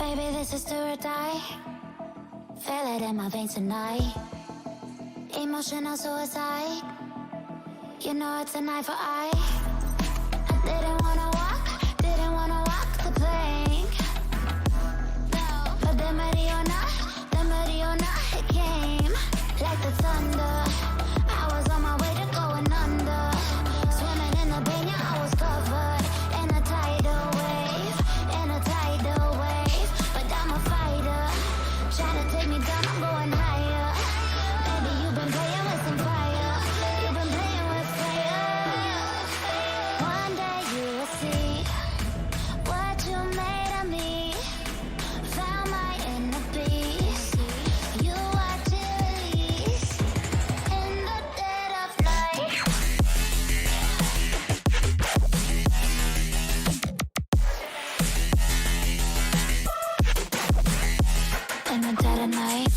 Baby, this is do or die. Feel it in my veins tonight. Emotional suicide. You know it's an eye for eye. I didn't wanna walk the plank. No, but the Mariona, it came like the thunder. I was on my way to going under. Swimming in the banya, I was covered in a tidal wave, But I'm a fighter, trying to take me down, I'm going higher. Baby, you've been playing with some fire. You've been playing with fire. One day you will see what you made of me. Found my inner peace. You watch it release in the dead of night. In the dead of night.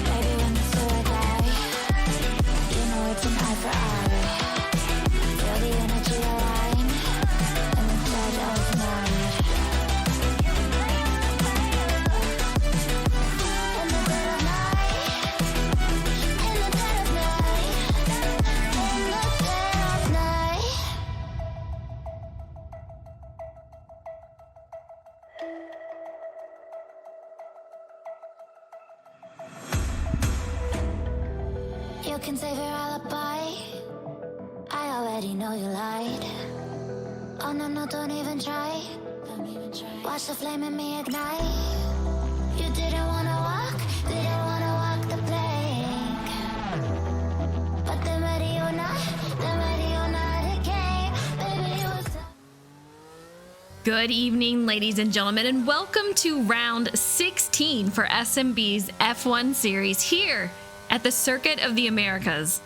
Baby, when it's do or die, you know it's an eye for eye. Feel the energy align in the dead of night. In the dead of night. In the dead of night. In the dead of night. You can save your alibi. I already know you lied. Oh no, no, don't even try. Watch the flame in me ignite. You didn't wanna walk the plank. But the Mariona, it came. Baby, you was Good evening, ladies and gentlemen, and welcome to round 16 for SnB's F1 series here at the Circuit of the Americas.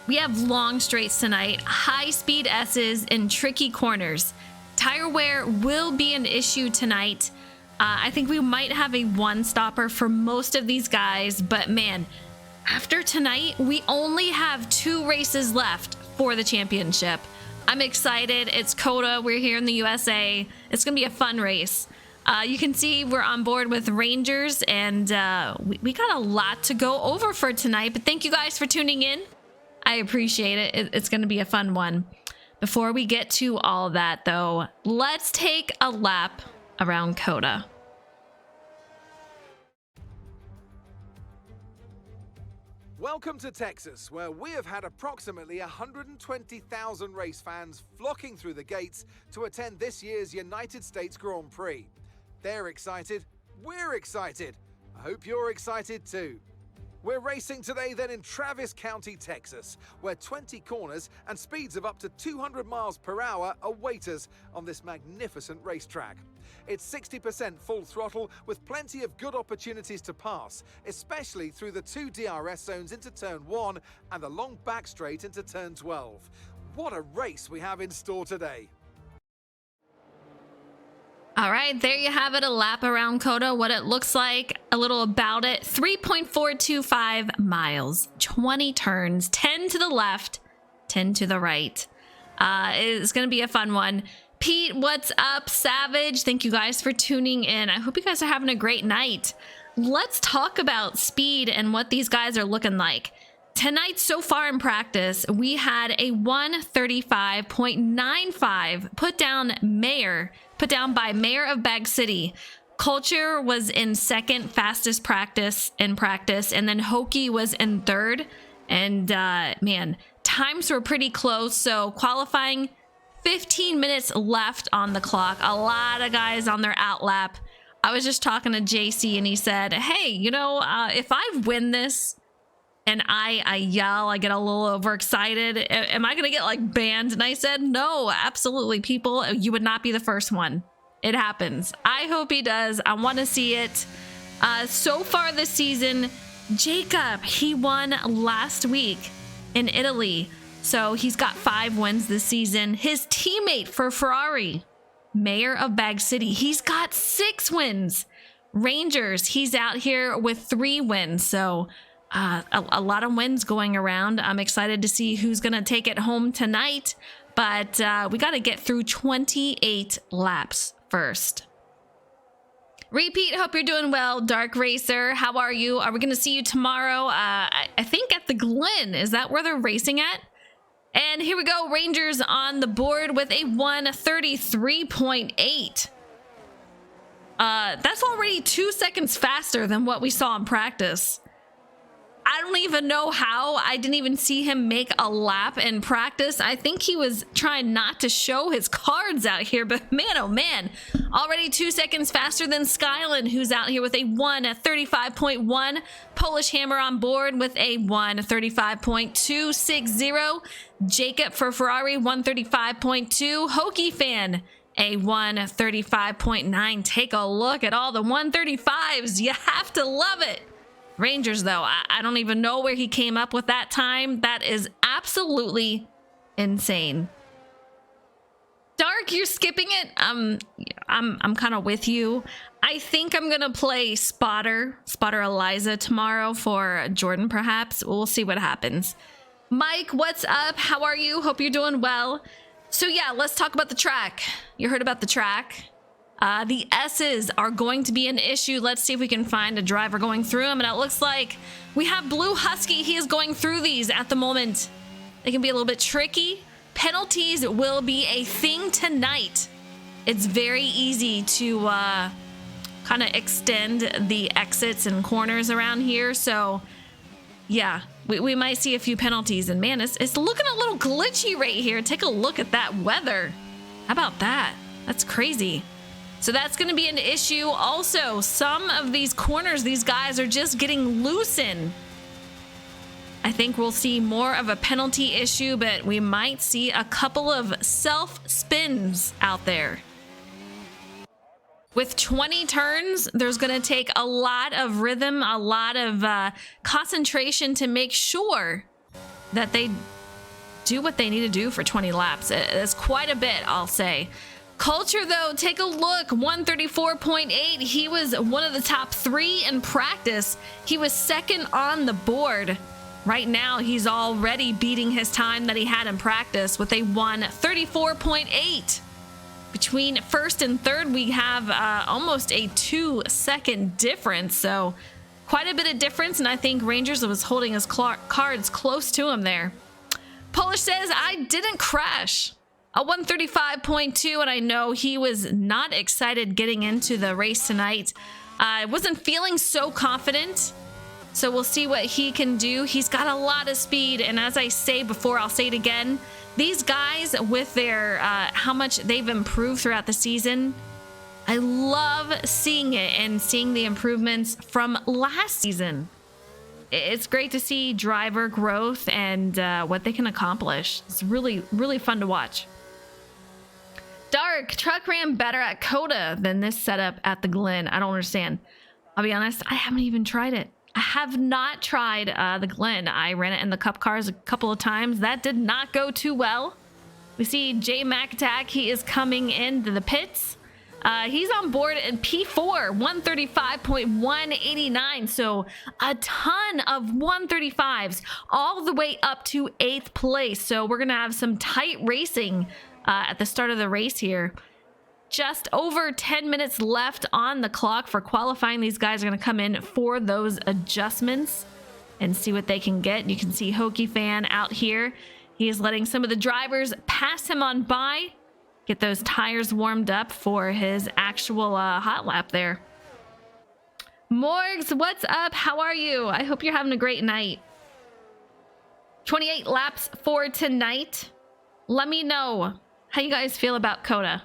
We have long straights tonight, high-speed S's, and tricky corners. Tire wear will be an issue tonight. I think we might have a one-stopper for most of these guys, but man, after tonight, we only have 2 races left for the championship. I'm excited. It's COTA. We're here in the USA. It's going to be a fun race. You can see we're on board with Rangers, and we got a lot to go over for tonight, but thank you guys for tuning in. I appreciate it. It's going to be a fun one. Before we get to all that, though, let's take a lap around COTA. Welcome to Texas, where we have had approximately 120,000 race fans flocking through the gates to attend this year's United States Grand Prix. They're excited, we're excited. I hope you're excited too. We're racing today then in Travis County, Texas, where 20 corners and speeds of up to 200 miles per hour await us on this magnificent racetrack. It's 60% full throttle with plenty of good opportunities to pass, especially through the 2 DRS zones into turn 1 and the long back straight into turn 12. What a race we have in store today. All right, there you have it, a lap around COTA, what it looks like, a little about it. 3.425 miles, 20 turns, 10 to the left, 10 to the right. It's going to be a fun one. Pete, what's up? Savage, thank you guys for tuning in. I hope you guys are having a great night. Let's talk about speed and what these guys are looking like. Tonight, so far in practice, we had a 1:35.95 put down by Mayor of Bag City. Culture was in second fastest practice in practice, and then Hokie was in third. And man, times were pretty close. So qualifying, 15 minutes left on the clock. A lot of guys on their out lap. I was just talking to JC, and he said, hey, you know, if I win this, and I yell, I get a little overexcited, am I gonna get like banned? And I said, no, absolutely, people, you would not be the first one. It happens. I hope he does. I want to see it. So far this season, Jacob, he won last week in Italy. So he's got 5 wins this season. His teammate for Ferrari, Mayor of Bag City, he's got 6 wins. Rangers, he's out here with 3 wins. So a lot of wins going around. I'm excited to see who's going to take it home tonight, but we got to get through 28 laps first. Repeat, hope you're doing well. Dark Racer, how are you? Are we going to see you tomorrow? I think at the Glen. Is that where they're racing at? And here we go. Rangers on the board with a 1:33.8. That's already 2 seconds faster than what we saw in practice. I don't even know how. I didn't even see him make a lap in practice. I think he was trying not to show his cards out here, but man, oh man, already 2 seconds faster than Skyland, who's out here with a 1:35.1. Polish Hammer on board with a 1:35.260. Jacob for Ferrari, 1:35.2. Hokie Fan, a 1:35.9. Take a look at all the 1:35s. You have to love it. Rangers, though, I don't even know where he came up with that time. That is absolutely insane. Dark, you're skipping it. I'm kind of with you. I think I'm gonna play Spotter Eliza tomorrow for Jordan, perhaps. We'll see what happens. Mike, what's up? How are you? Hope you're doing well. So yeah, let's talk about the track. You heard about the track. The S's are going to be an issue. Let's see if we can find a driver going through them. And it looks like we have Blue Husky. He is going through these at the moment. They can be a little bit tricky. Penalties will be a thing tonight. It's very easy to kind of extend the exits and corners around here. So yeah, we might see a few penalties. And man, it's looking a little glitchy right here. Take a look at that weather. How about that? That's crazy. So that's going to be an issue. Also, some of these corners, these guys are just getting loose in. I think we'll see more of a penalty issue, but we might see a couple of self-spins out there. With 20 turns, there's going to take a lot of rhythm, a lot of concentration to make sure that they do what they need to do for 20 laps. It's quite a bit, I'll say. Culture, though, take a look. 1:34.8. He was one of the top 3 in practice. He was second on the board. Right now, he's already beating his time that he had in practice with a 1:34.8. Between first and third, we have almost a 2-second difference. So quite a bit of difference. And I think Rangers was holding his cards close to him there. Polish says, I didn't crash. A 1:35.2, and I know he was not excited getting into the race tonight. I wasn't feeling so confident, so we'll see what he can do. He's got a lot of speed, and as I say before, I'll say it again. These guys, with their how much they've improved throughout the season, I love seeing it and seeing the improvements from last season. It's great to see driver growth and what they can accomplish. It's really, really fun to watch. Dark, truck ran better at COTA than this setup at the Glen. I don't understand. I'll be honest, I haven't even tried it. I have not tried the Glen. I ran it in the Cup cars a couple of times. That did not go too well. We see J Mac Attack. He is coming into the pits. He's on board at P4, 1:35.189. So a ton of 1:35s all the way up to 8th place. So we're going to have some tight racing at the start of the race here. Just over 10 minutes left on the clock for qualifying. These guys are going to come in for those adjustments and see what they can get. You can see Hokie Fan out here. He is letting some of the drivers pass him on by, get those tires warmed up for his actual hot lap there. Morgs, what's up? How are you? I hope you're having a great night. 28 laps for tonight. Let me know how you guys feel about COTA.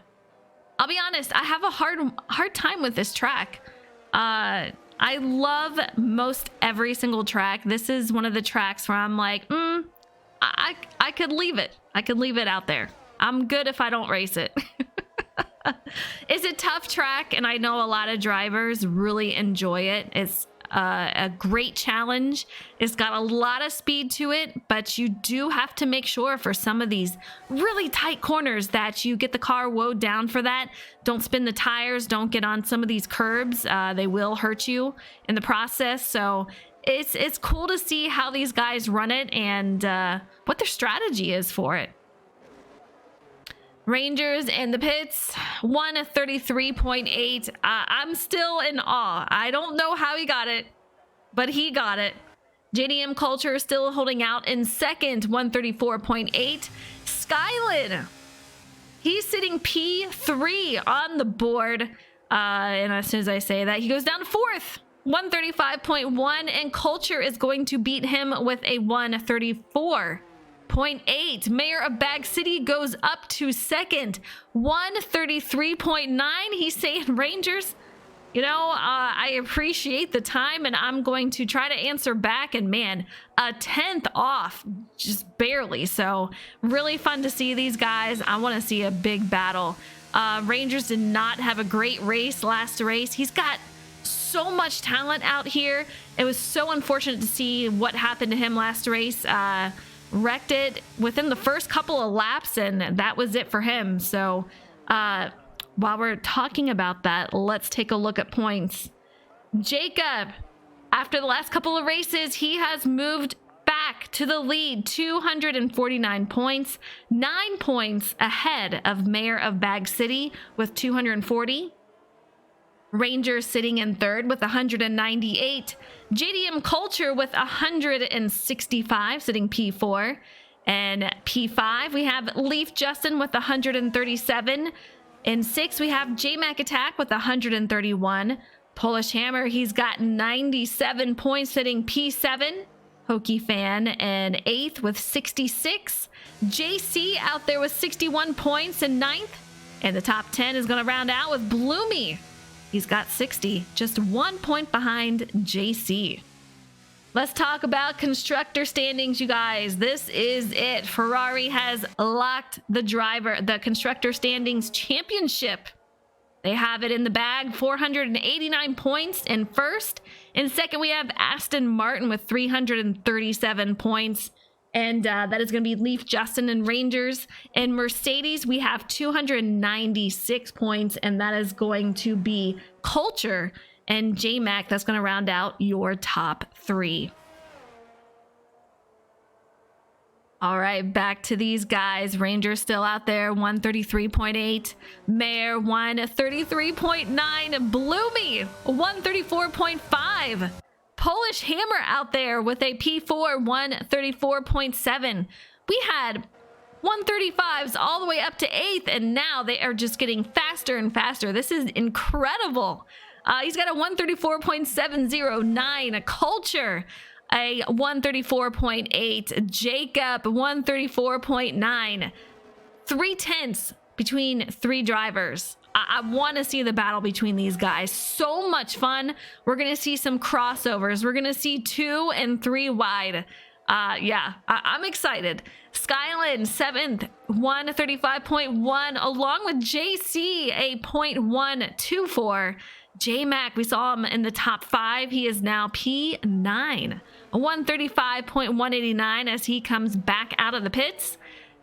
I'll be honest, I have a hard time with this track. I love most every single track. This is one of the tracks where I'm like, I could leave it. I could leave it out there. I'm good if I don't race it. It's a tough track, and I know a lot of drivers really enjoy it. It's a great challenge. It's got a lot of speed to it, but you do have to make sure for some of these really tight corners that you get the car woed down for that. Don't spin the tires. Don't get on some of these curbs. They will hurt you in the process. So it's cool to see how these guys run it and what their strategy is for it. Rangers in the pits, 133.8. I'm still in awe. I don't know how he got it, but he got it. JDM Culture still holding out in second, 134.8. Skylin, he's sitting P3 on the board. And as soon as I say that, he goes down to fourth, 135.1. And Culture is going to beat him with a 134.8. Mayor of Bag City goes up to second, 133.9. He's saying, Rangers, you know, I appreciate the time and I'm going to try to answer back. And man, a 10th off, just barely. So really fun to see these guys. I want to see a big battle. Rangers did not have a great race last race. He's got so much talent out here. It was so unfortunate to see what happened to him last race. Wrecked it within the first couple of laps and that was it for him. So while we're talking about that, let's take a look at points. Jacob, after the last couple of races, he has moved back to the lead, 249 points, 9 points ahead of Mayor of Bag City with 240. Rangers sitting in third with 198. JDM Culture with 165, sitting P4. And P5, we have Leaf Justin with 137. In 6, we have JMac Attack with 131. Polish Hammer, he's got 97 points, sitting P7. Hokey Fan in 8th with 66. JC out there with 61 points in 9th. And the top 10 is going to round out with Bloomy. He's got 60, just 1 point behind JC. Let's talk about constructor standings, you guys. This is it. Ferrari has locked the constructor standings championship. They have it in the bag, 489 points in first. In second, we have Aston Martin with 337 points. And that is going to be Leaf Justin and Rangers. In Mercedes, we have 296 points. And that is going to be Culture and JMac. That's going to round out your top 3. All right, back to these guys. Rangers still out there, 133.8. Mayor, 133.9. Bloomy, 134.5. Polish Hammer out there with a P4, 134.7. We had 135s all the way up to 8th, and now they are just getting faster and faster. This is incredible. He's got a 134.709. A Culture, a 134.8. Jacob, 134.9. 3/10 between 3 drivers. I want to see the battle between these guys. So much fun. We're going to see some crossovers. We're going to see 2 and 3 wide. Yeah, I'm excited. Skylin, 7th, 135.1, along with JC, a 0.124. JMac, we saw him in the top 5. He is now P9, a 135.189 as he comes back out of the pits.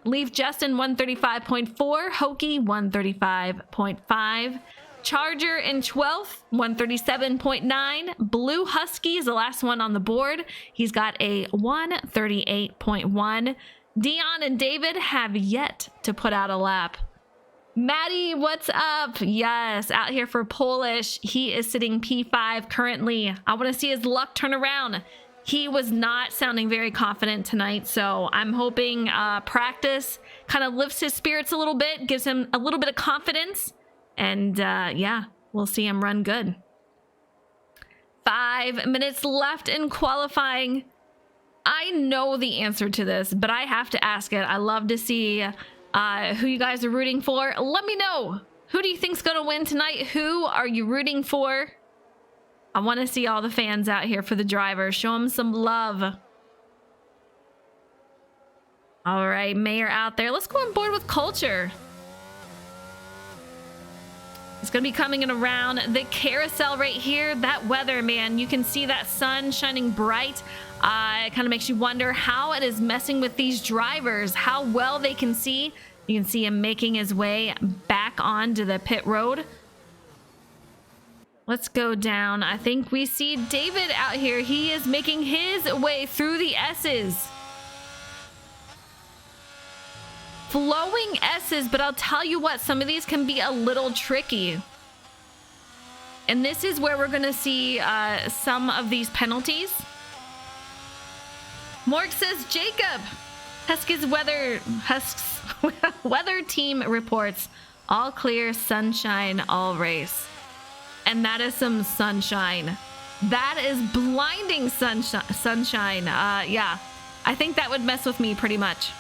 Leaf Justin, 135.4. Hokey, 135.5. Charger in 12th, 137.9. Blue Husky is the last one on the board. He's got a 138.1. Dion and David have yet to put out a lap. Maddie, what's up? Yes, out here for Polish. He is sitting P5 currently. I want to see his luck turn around. He was not sounding very confident tonight, so I'm hoping practice kind of lifts his spirits a little bit, gives him a little bit of confidence, and yeah, we'll see him run good. 5 minutes left in qualifying. I know the answer to this, but I have to ask it. I love to see who you guys are rooting for. Let me know. Who do you think's going to win tonight? Who are you rooting for? I want to see all the fans out here for the drivers. Show them some love. All right, Mayor out there. Let's go on board with Culture. It's going to be coming in around the carousel right here. That weather, man, you can see that sun shining bright. It kind of makes you wonder how it is messing with these drivers, how well they can see. You can see him making his way back onto the pit road. Let's go down. I think we see David out here. He is making his way through the S's. Flowing S's, but I'll tell you what, some of these can be a little tricky. And this is where we're going to see some of these penalties. Morg says, Jacob, Husky's weather team reports all clear, sunshine, all race. And that is some sunshine. That is blinding sunshine. Yeah, I think that would mess with me pretty much.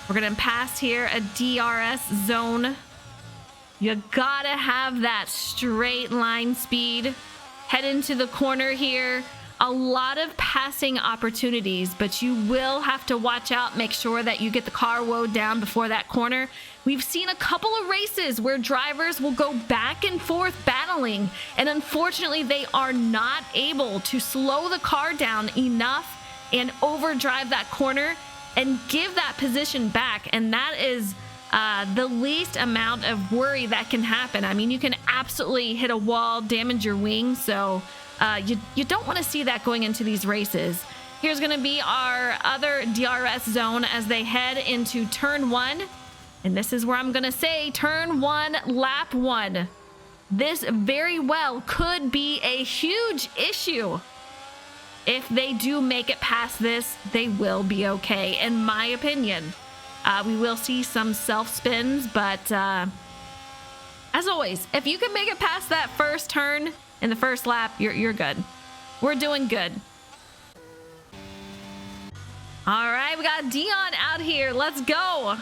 We're gonna pass here a DRS zone. You gotta have that straight line speed. Head into the corner here. A lot of passing opportunities, but you will have to watch out. Make sure that you get the car woed down before that corner. We've seen a couple of races where drivers will go back and forth battling, and unfortunately they are not able to slow the car down enough and overdrive that corner and give that position back. And that is the least amount of worry that can happen. I mean, you can absolutely hit a wall, damage your wing, so you don't want to see that going into these races. Here's going to be our other DRS zone as they head into turn 1. And this is where I'm going to say turn 1, lap 1. This very well could be a huge issue. If they do make it past this, they will be okay, in my opinion. We will see some self-spins, but as always, if you can make it past that first turn in the first lap, you're good. We're doing good. All right, we got Dion out here. Let's go.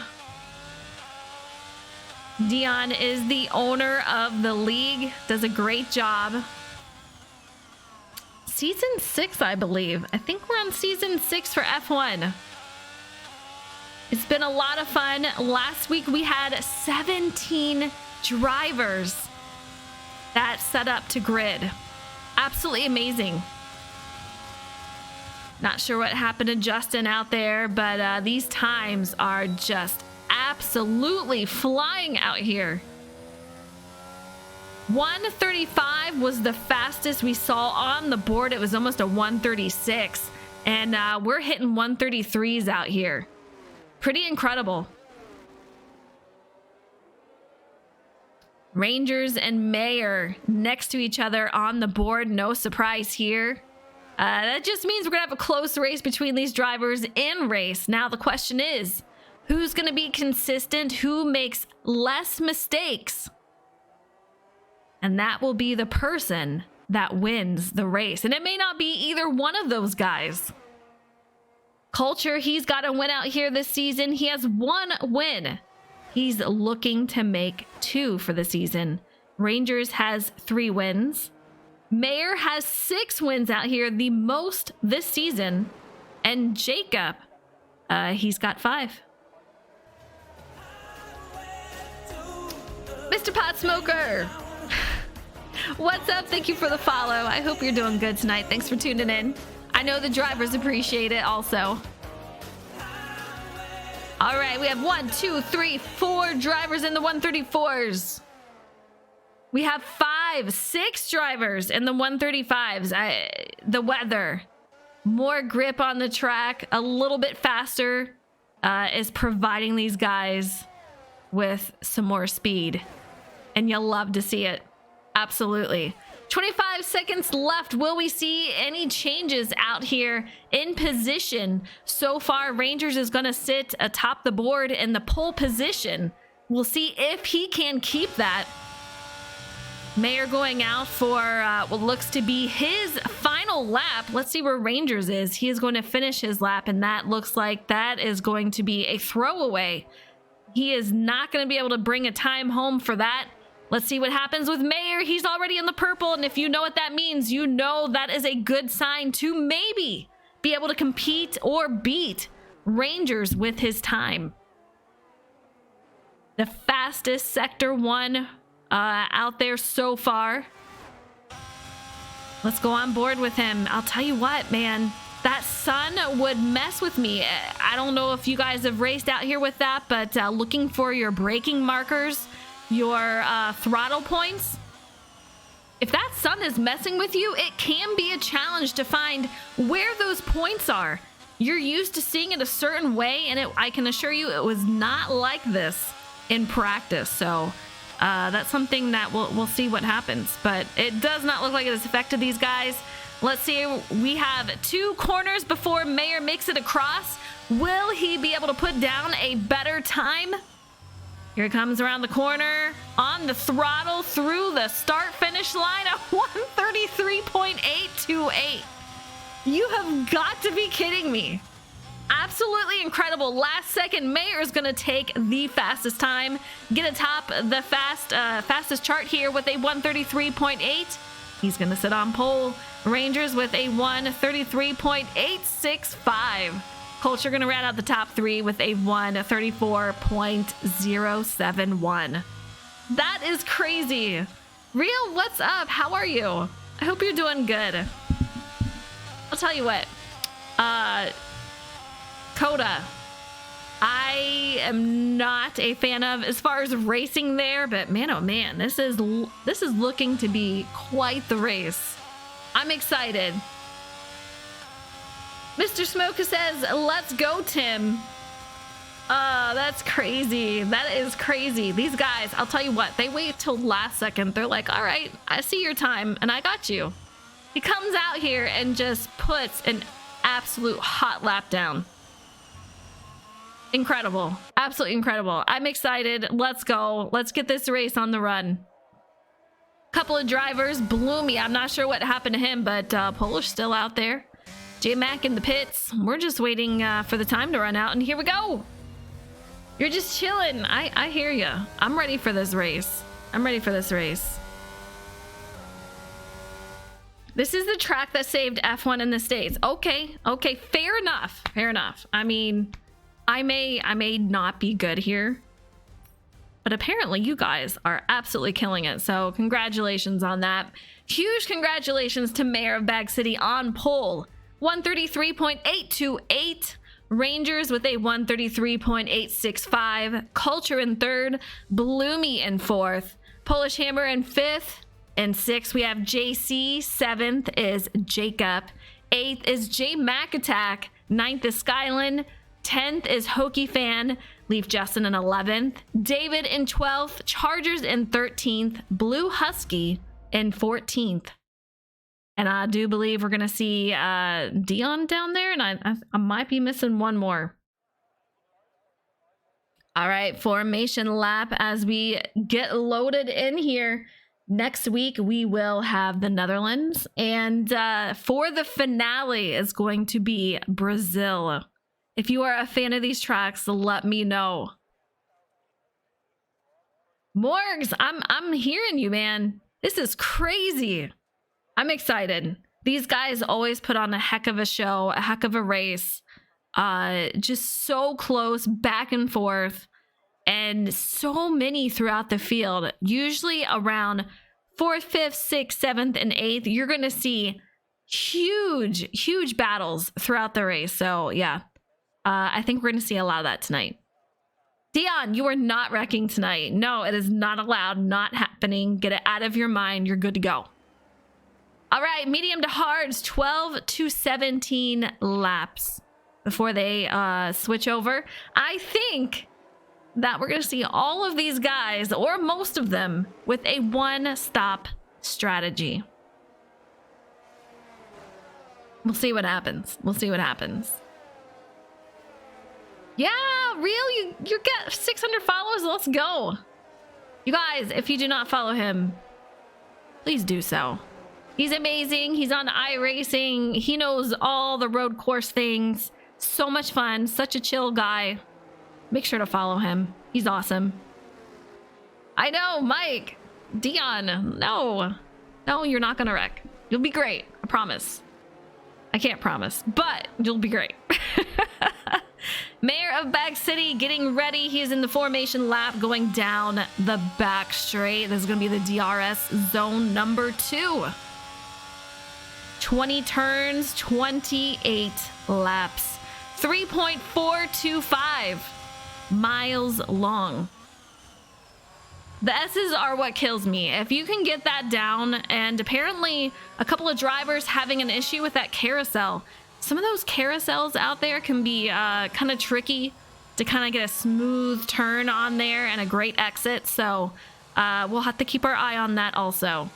Dion is the owner of the league, does a great job. Season 6, I believe. I think we're on season 6 for F1. It's been a lot of fun. Last week we had 17 drivers that set up to grid. Absolutely amazing. Not sure what happened to Justin out there, but these times are just absolutely flying out here. 135 was the fastest we saw on the board. It was almost a 136, and we're hitting 133s out here. Pretty incredible. Rangers and Mayor next to each other on the board. No surprise here. That just means we're gonna have a close race between these drivers in race. Now the question is, who's gonna be consistent? Who makes less mistakes? And that will be the person that wins the race. And it may not be either one of those guys. Culture, he's got a win out here this season. He has 1 win. He's looking to make 2 for the season. Rangers has 3 wins. Mayor has 6 wins out here, the most this season. And Jacob, he's got 5. Mr. Pot Smoker, what's up? Thank you for the follow. I hope you're doing good tonight. Thanks for tuning in. I know the drivers appreciate it also. All right, we have 1, 2, 3, 4 drivers in the 134s. We have 5, 6 drivers in the 135s. The weather, more grip on the track, a little bit faster, is providing these guys with some more speed. And you'll love to see it. Absolutely. 25 seconds left. Will we see any changes out here in position? So far, Rangers is going to sit atop the board in the pole position. We'll see if he can keep that. Mayor going out for what looks to be his final lap. Let's see where Rangers is. He is going to finish his lap, and that looks like that is going to be a throwaway. He is not going to be able to bring a time home for that. Let's see what happens with Mayor. He's already in the purple, and if you know what that means, you know that is a good sign to maybe be able to compete or beat Rangers with his time. The fastest Sector 1 out there so far. Let's go on board with him. I'll tell you what, man, that sun would mess with me. I don't know if you guys have raced out here with that, but looking for your braking markers, your throttle points, If that sun is messing with you, it can be a challenge to find where those points are. You're used to seeing it a certain way, and I can assure you it was not like this in practice. So that's something that we'll see what happens. But it does not look like it has affected these guys. Let's see. We have 2 corners before Mayer makes it across. Will he be able to put down a better time? Here it comes around the corner, on the throttle through the start-finish line at 133.828. You have got to be kidding me. Absolutely incredible. Last second, Mayer is going to take the fastest time, get atop the fastest chart here with a 133.8. He's going to sit on pole. Rangers with a 133.865. Culture going to round out the top 3 with a 134.071. That is crazy. Real, what's up? How are you? I hope you're doing good. I'll tell you what. COTA. I am not a fan of as far as racing there, but man, oh man, this is looking to be quite the race. I'm excited. Mr. Smoker says, let's go, Tim. That's crazy. That is crazy. These guys, I'll tell you what, they wait till last second. They're like, all right, I see your time and I got you. He comes out here and just puts an absolute hot lap down. Incredible. Absolutely incredible. I'm excited. Let's go. Let's get this race on the run. Couple of drivers. Bloomy. I'm not sure what happened to him, but Polish still out there. J-Mac in the pits. We're just waiting for the time to run out, and here we go. You're just chilling. I hear you. I'm ready for this race. I'm ready for this race. This is the track that saved F1 in the States. Okay, okay, fair enough. Fair enough. I mean, I may not be good here, but apparently you guys are absolutely killing it. So congratulations on that. Huge congratulations to Mayor of Bag City on pole. 133.828. Rangers with a 133.865. Culture in third. Bloomy in fourth. Polish Hammer in fifth. In sixth, we have JC. Seventh is Jacob. Eighth is J Mac Attack. Ninth is Skyland. 10th is Hokey Fan. Leaf Justin in 11th. David in 12th. Chargers in 13th. Blue Husky in 14th. And I do believe we're going to see Dion down there. And I might be missing one more. All right, formation lap as we get loaded in here. Next week, we will have the Netherlands. And for the finale is going to be Brazil. If you are a fan of these tracks, let me know. Morgs, I'm hearing you, man. This is crazy. I'm excited. These guys always put on a heck of a show, a heck of a race. Just so close, back and forth, and so many throughout the field. Usually around 4th, 5th, 6th, 7th, and 8th, you're going to see huge battles throughout the race. So yeah, I think we're going to see a lot of that tonight. Dion, you are not wrecking tonight. No, it is not allowed, not happening. Get it out of your mind. You're good to go. All right, medium to hards, 12 to 17 laps before they switch over. I think that we're going to see all of these guys, or most of them, with a one-stop strategy. We'll see what happens. We'll see what happens. Yeah, real, you get 600 followers. Let's go. You guys, if you do not follow him, please do so. He's amazing. He's on iRacing. He knows all the road course things. So much fun. Such a chill guy. Make sure to follow him. He's awesome. I know, Mike. Dion. No, you're not gonna wreck. You'll be great. I promise. I can't promise, but you'll be great. Mayor of Bag City getting ready. He is in the formation lap going down the back straight. This is going to be the DRS zone number 2. 20 turns, 28 laps, 3.425 miles long. The S's are what kills me. If you can get that down, and apparently a couple of drivers having an issue with that carousel. Some of those carousels out there can be kind of tricky to kind of get a smooth turn on there and a great exit. So we'll have to keep our eye on that also.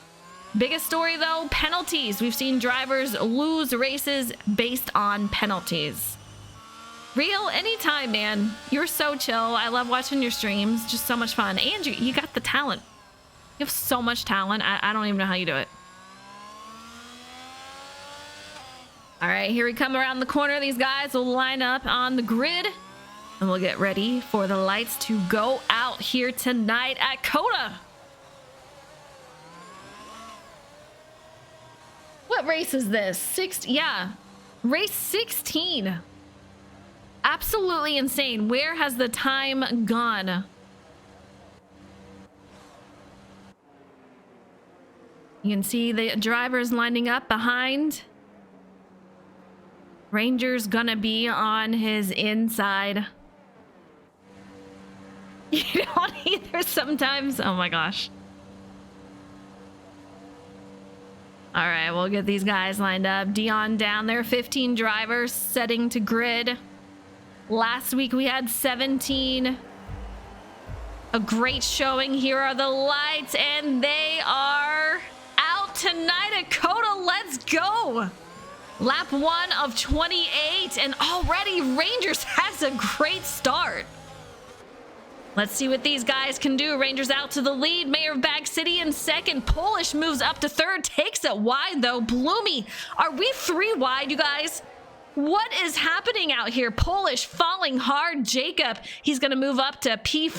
Biggest story though, penalties. We've seen drivers lose races based on penalties. Real, anytime, man. You're so chill. I love watching your streams. Just so much fun. And you got the talent. You have so much talent. I don't even know how you do it. All right, here we come around the corner. These guys will line up on the grid. And we'll get ready for the lights to go out here tonight at COTA. What race is this? Yeah, race 16. Absolutely insane. Where has the time gone? You can see the drivers lining up behind. Ranger's gonna be on his inside. You don't either sometimes. Oh my gosh. All right, we'll get these guys lined up. Dion down there, 15 drivers setting to grid. Last week we had 17. A great showing. Here are the lights, and they are out tonight at COTA. Let's go. Lap 1 of 28, and already Rangers has a great start. Let's see what these guys can do. Rangers out to the lead. Mayor of Bag City in second. Polish moves up to third. Takes it wide, though. Bloomy, are we 3 wide, you guys? What is happening out here? Polish falling hard. Jacob, he's going to move up to P5.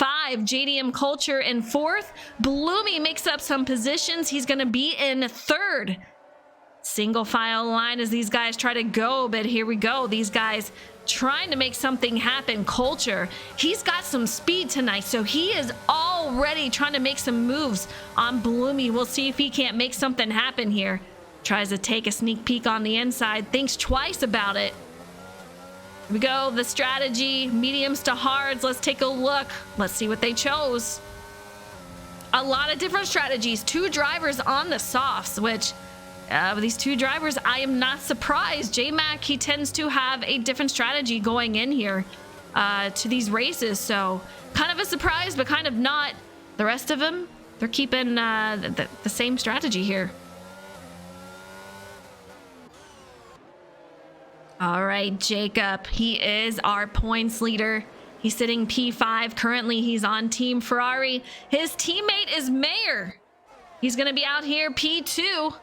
JDM Culture in fourth. Bloomy makes up some positions. He's going to be in third. Single file line as these guys try to go, but here we go. These guys trying to make something happen. Culture, he's got some speed tonight, so he is already trying to make some moves on Bloomy. We'll see if he can't make something happen here. Tries to take a sneak peek on the inside, thinks twice about it. Here we go, the strategy, mediums to hards. Let's take a look. Let's see what they chose. A lot of different strategies. 2 drivers on the softs, which with these 2 drivers, I am not surprised. J-Mac, he tends to have a different strategy going in here to these races. So kind of a surprise, but kind of not. The rest of them, they're keeping the same strategy here. All right, Jacob, he is our points leader. He's sitting P5. Currently, he's on Team Ferrari. His teammate is Mayor. He's going to be out here P2.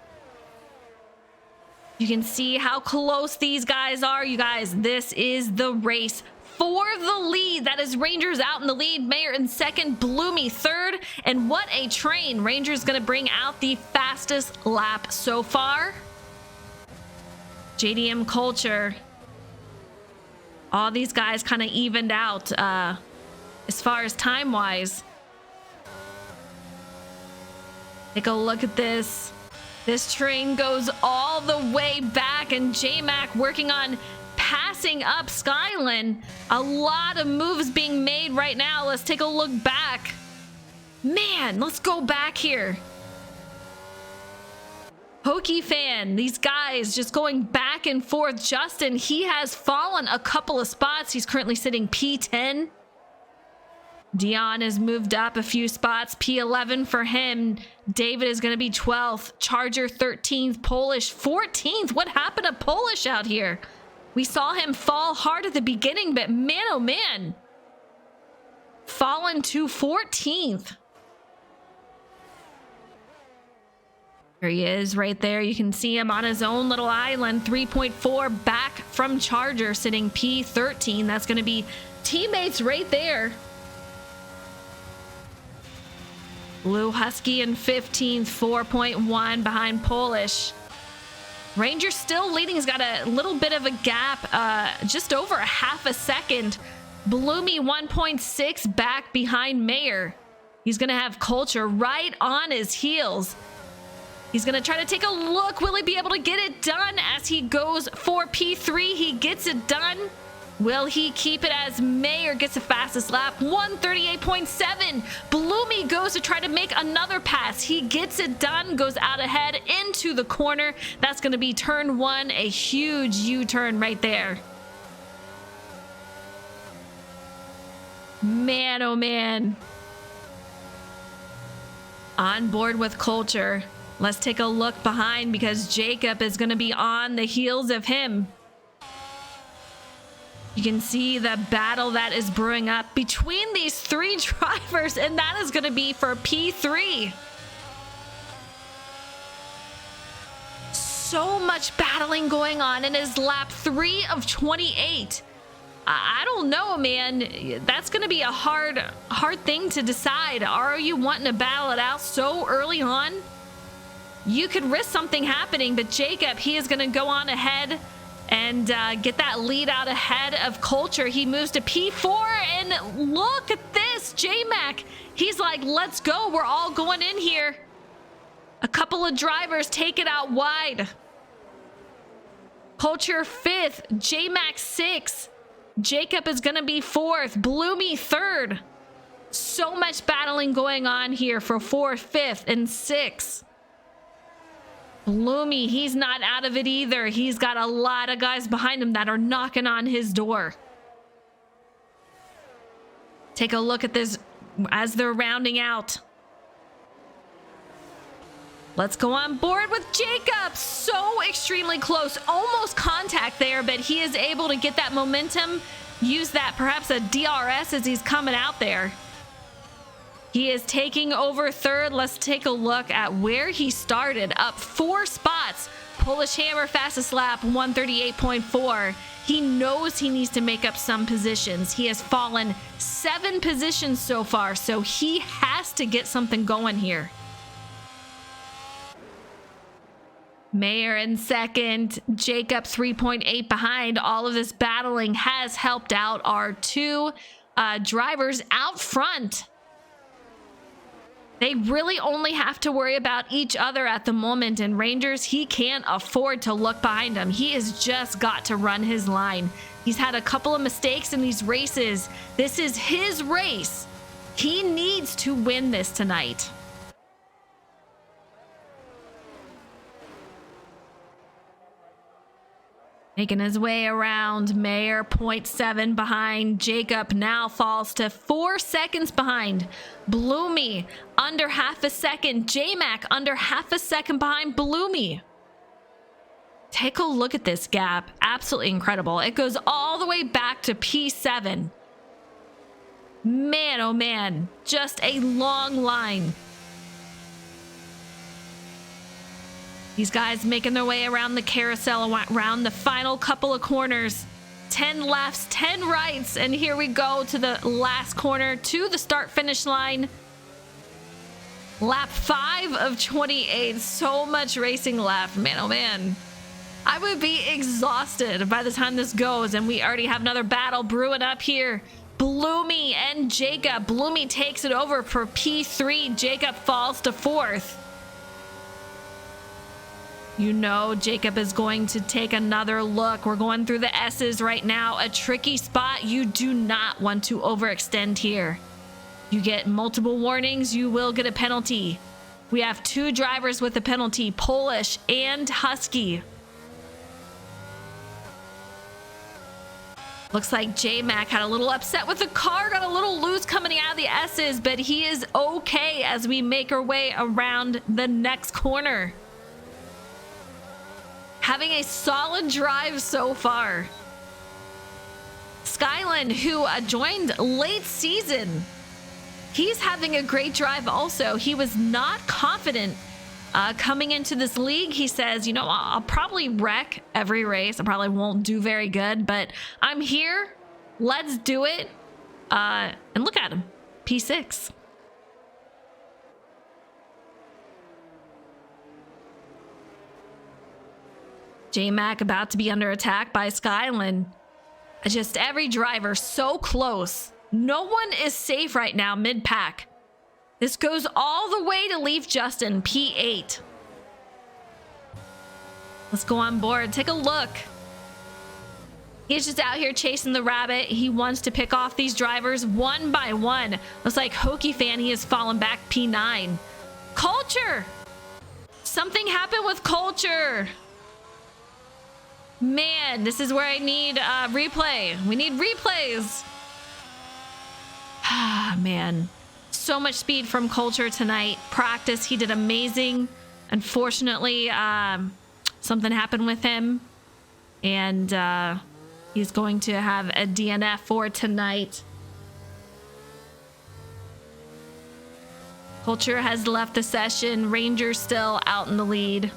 You can see how close these guys are. You guys, this is the race for the lead. That is Rangers out in the lead. Mayor in second. Bloomy third. And what a train. Rangers going to bring out the fastest lap so far. JDM Culture. All these guys kind of evened out as far as time-wise. Take a look at this. This train goes all the way back, and J-Mac working on passing up Skylin. A lot of moves being made right now. Let's take a look back. Man, let's go back here. Pokey fan, these guys just going back and forth. Justin, he has fallen a couple of spots. He's currently sitting P10. Dion has moved up a few spots. P11 for him. David is going to be 12th. Charger 13th. Polish 14th. What happened to Polish out here? We saw him fall hard at the beginning, but man, oh man. Fallen to 14th. There he is right there. You can see him on his own little island. 3.4 back from Charger, sitting P13. That's going to be teammates right there. Blue Husky in 15th, 4.1 behind Polish. Ranger still leading. He's got a little bit of a gap, just over a half a second. Bloomy 1.6 back behind Mayor. He's going to have Culture right on his heels. He's going to try to take a look. Will he be able to get it done as he goes for P3? He gets it done. Will he keep it as Mayer gets the fastest lap? 138.7. Bloomy goes to try to make another pass. He gets it done, goes out ahead into the corner. That's going to be turn 1, a huge U-turn right there. Man, oh man. On board with Culture. Let's take a look behind because Jacob is going to be on the heels of him. You can see the battle that is brewing up between these three drivers, and that is going to be for P3. So much battling going on in his lap 3 of 28. I don't know, man. That's going to be a hard thing to decide. Are you wanting to battle it out so early on? You could risk something happening, but Jacob, he is going to go on ahead and get that lead out ahead of Culture. He moves to P4, and look at this. J-Mac, he's like, let's go. We're all going in here. A couple of drivers take it out wide. Culture 5th, J-Mac 6th. Jacob is going to be 4th, Bloomy 3rd. So much battling going on here for 4th, 5th, and 6th. Bloomy, he's not out of it either. He's got a lot of guys behind him that are knocking on his door. Take a look at this as they're rounding out. Let's go on board with Jacob. So extremely close. Almost contact there, but he is able to get that momentum. Use that, perhaps a DRS as he's coming out there. He is taking over 3rd. Let's take a look at where he started. Up 4 spots. Polish Hammer fastest lap, 138.4. He knows he needs to make up some positions. He has fallen 7 positions so far, so he has to get something going here. Mayer in 2nd, Jacob 3.8 behind. All of this battling has helped out our 2 drivers out front. They really only have to worry about each other at the moment, and Rangers, he can't afford to look behind him. He has just got to run his line. He's had a couple of mistakes in these races. This is his race. He needs to win this tonight. Making his way around, Mayer 0.7 behind. Jacob now falls to 4 seconds behind. Bloomy under half a second. J-Mac under half a second behind Bloomy. Take a look at this gap. Absolutely incredible. It goes all the way back to P7. Man, oh man, just a long line. These guys making their way around the carousel, around the final couple of corners. 10 lefts, 10 rights, and here we go to the last corner, to the start-finish line. Lap 5 of 28. So much racing left. Man, oh man. I would be exhausted by the time this goes, and we already have another battle brewing up here. Bloomy and Jacob. Bloomy takes it over for P3. Jacob falls to 4th. You know Jacob is going to take another look. We're going through the S's right now. A tricky spot. You do not want to overextend here. You get multiple warnings. You will get a penalty. We have 2 drivers with a penalty, Polish and Husky. Looks like J-Mac had a little upset with the car, got a little loose coming out of the S's, but he is okay as we make our way around the next corner. Having a solid drive so far. Skyland, who joined late season, he's having a great drive also. He was not confident coming into this league. He says, you know, I'll probably wreck every race. I probably won't do very good, but I'm here. Let's do it. And look at him, P6. J-Mac about to be under attack by Skyland. Just every driver so close. No one is safe right now mid-pack. This goes all the way to leave Justin, P8. Let's go on board. Take a look. He's just out here chasing the rabbit. He wants to pick off these drivers one by one. Looks like Hokie Fan, he has fallen back P9. Culture! Something happened with Culture. Man, this is where I need replay. We need replays. Ah, man. So much speed from Culture tonight. Practice, he did amazing. Unfortunately, something happened with him. And he's going to have a DNF for tonight. Culture has left the session. Rangers still out in the lead.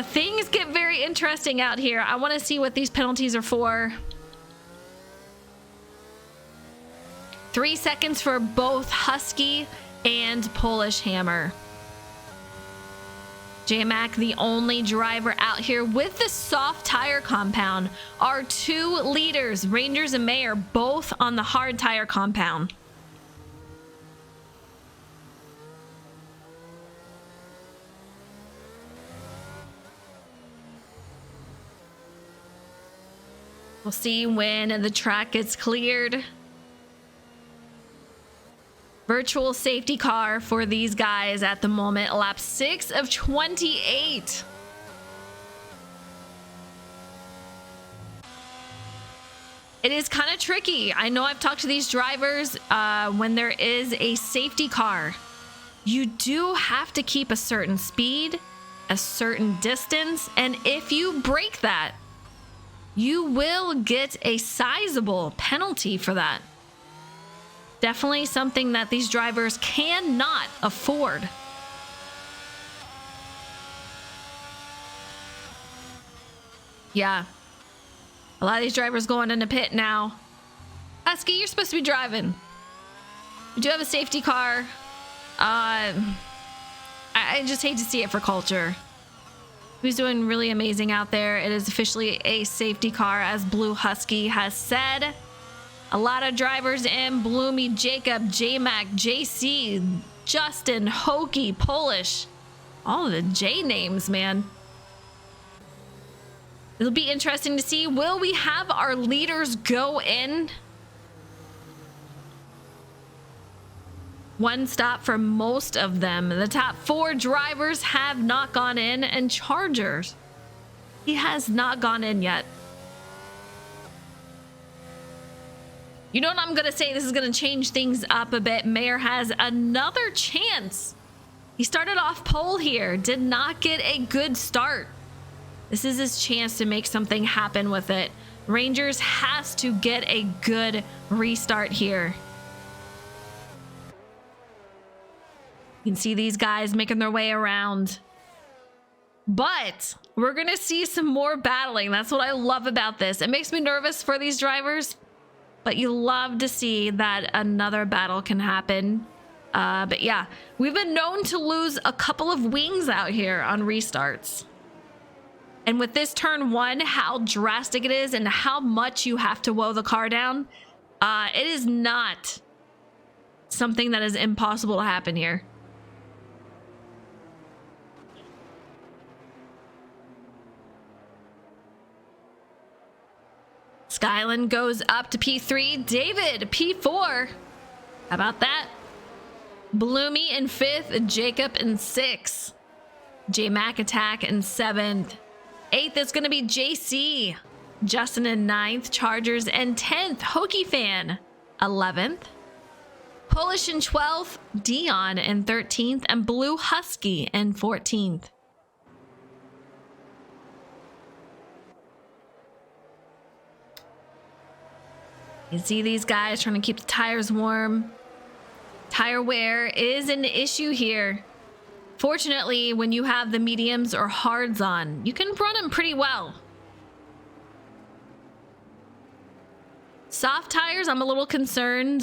Things get very interesting out here. I want to see what these penalties are for. 3 seconds for both Husky and Polish Hammer. J-Mac, the only driver out here with the soft tire compound. Our 2 leaders, Rangers and Mayer, both on the hard tire compound. We'll see when the track gets cleared. Virtual safety car for these guys at the moment. Lap 6 of 28. It is kind of tricky. I know I've talked to these drivers when there is a safety car. You do have to keep a certain speed, a certain distance, and if you break that, you will get a sizable penalty for that. Definitely something that these drivers cannot afford. Yeah. A lot of these drivers going in the pit now. Husky, you're supposed to be driving. We do have a safety car. I just hate to see it for Culture. He's doing really amazing out there. It is officially a safety car, as Blue Husky has said. A lot of drivers in. Bloomy, Jacob, J-Mac, JC, Justin, Hokie, Polish. All of the J names, man. It'll be interesting to see. Will we have our leaders go in? One stop for most of them. The top 4 drivers have not gone in, and Chargers, he has not gone in yet. You know what I'm going to say? This is going to change things up a bit. Mayer has another chance. He started off pole here. Did not get a good start. This is his chance to make something happen with it. Rangers has to get a good restart here. You can see these guys making their way around. But we're going to see some more battling. That's what I love about this. It makes me nervous for these drivers, but you love to see that another battle can happen. But yeah, we've been known to lose a couple of wings out here on restarts. And with this turn 1, how drastic it is and how much you have to woe the car down, it is not something that is impossible to happen here. Skyland goes up to P3. David, P4. How about that? Bloomy in 5th. Jacob in 6th. J-Mac Attack in 7th. 8th is going to be JC. Justin in 9th. Chargers in 10th. Hokie Fan 11th. Polish in 12th. Dion in 13th. And Blue Husky in 14th. You see these guys trying to keep the tires warm. Tire wear is an issue here. Fortunately, when you have the mediums or hards on, you can run them pretty well. Soft tires, I'm a little concerned.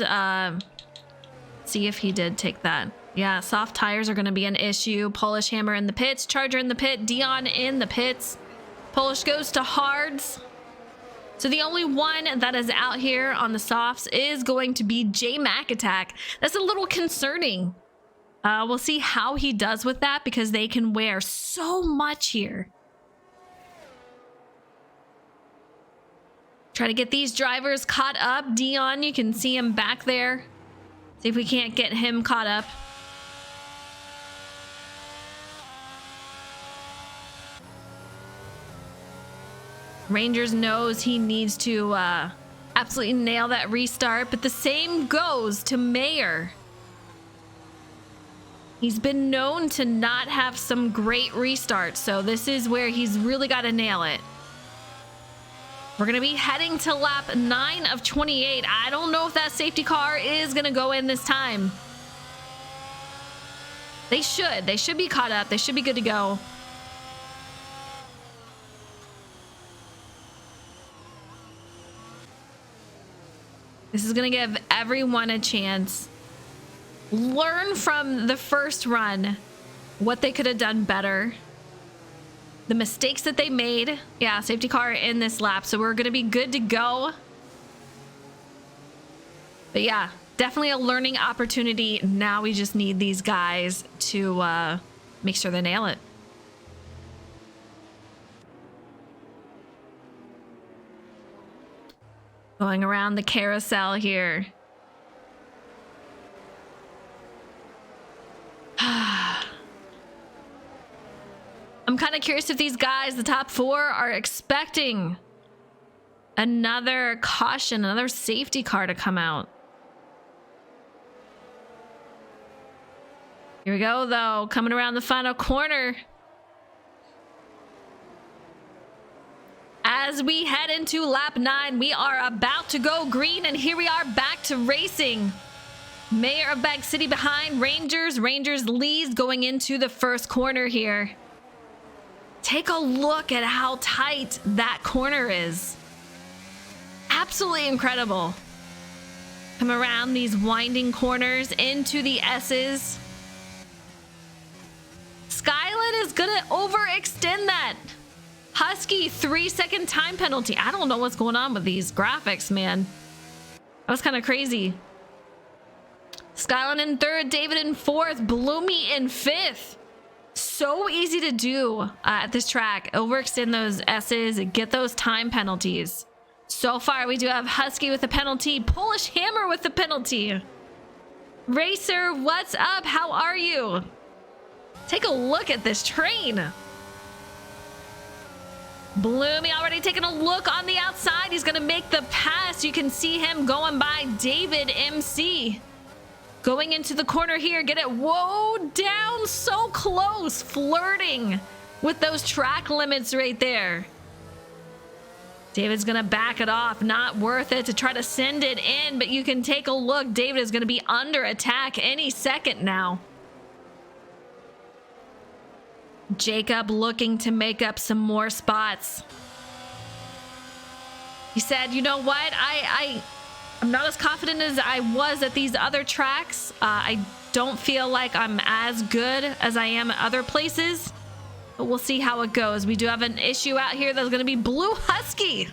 See if he did take that. Yeah, soft tires are going to be an issue. Polish Hammer in the pits. Charger in the pit. Dion in the pits. Polish goes to hards. So the only one that is out here on the softs is going to be J-Mac Attack. That's a little concerning. We'll see how he does with that because they can wear so much here. Try to get these drivers caught up. Dion, you can see him back there. See if we can't get him caught up. Rangers knows he needs to absolutely nail that restart, but the same goes to Mayer. He's been known to not have some great restarts, so this is where he's really got to nail it. We're going to be heading to lap 9 of 28. I don't know if that safety car is going to go in this time. They should. They should be caught up. They should be good to go. This is going to give everyone a chance. Learn from the first run what they could have done better. The mistakes that they made. Yeah, safety car in this lap, so we're going to be good to go. But yeah, definitely a learning opportunity. Now we just need these guys to make sure they nail it. Going around the carousel here. I'm kind of curious if these guys, the top 4, are expecting another caution, another safety car to come out. Here we go, though, coming around the final corner. As we head into lap 9, we are about to go green, and here we are back to racing. Mayor of Bag City behind Rangers. Rangers leads going into the first corner here. Take a look at how tight that corner is. Absolutely incredible. Come around these winding corners into the S's. Skyline is gonna overextend that. Husky 3-second time penalty. I don't know what's going on with these graphics, man. That was kind of crazy. Skyline in 3rd, David in 4th, Bloomy in 5th. So easy to do at this track. Overextend those S's and get those time penalties. So far, we do have Husky with a penalty. Polish Hammer with the penalty. Racer, what's up? How are you? Take a look at this train. Bloomy already taking a look on the outside. He's going to make the pass. You can see him going by David MC. Going into the corner here. Get it. Whoa, down so close. Flirting with those track limits right there. David's going to back it off. Not worth it to try to send it in, but you can take a look. David is going to be under attack any second now. Jacob looking to make up some more spots. He said, you know what? I'm not as confident as I was at these other tracks. I don't feel like I'm as good as I am at other places. But we'll see how it goes. We do have an issue out here that's going to be Blue Husky.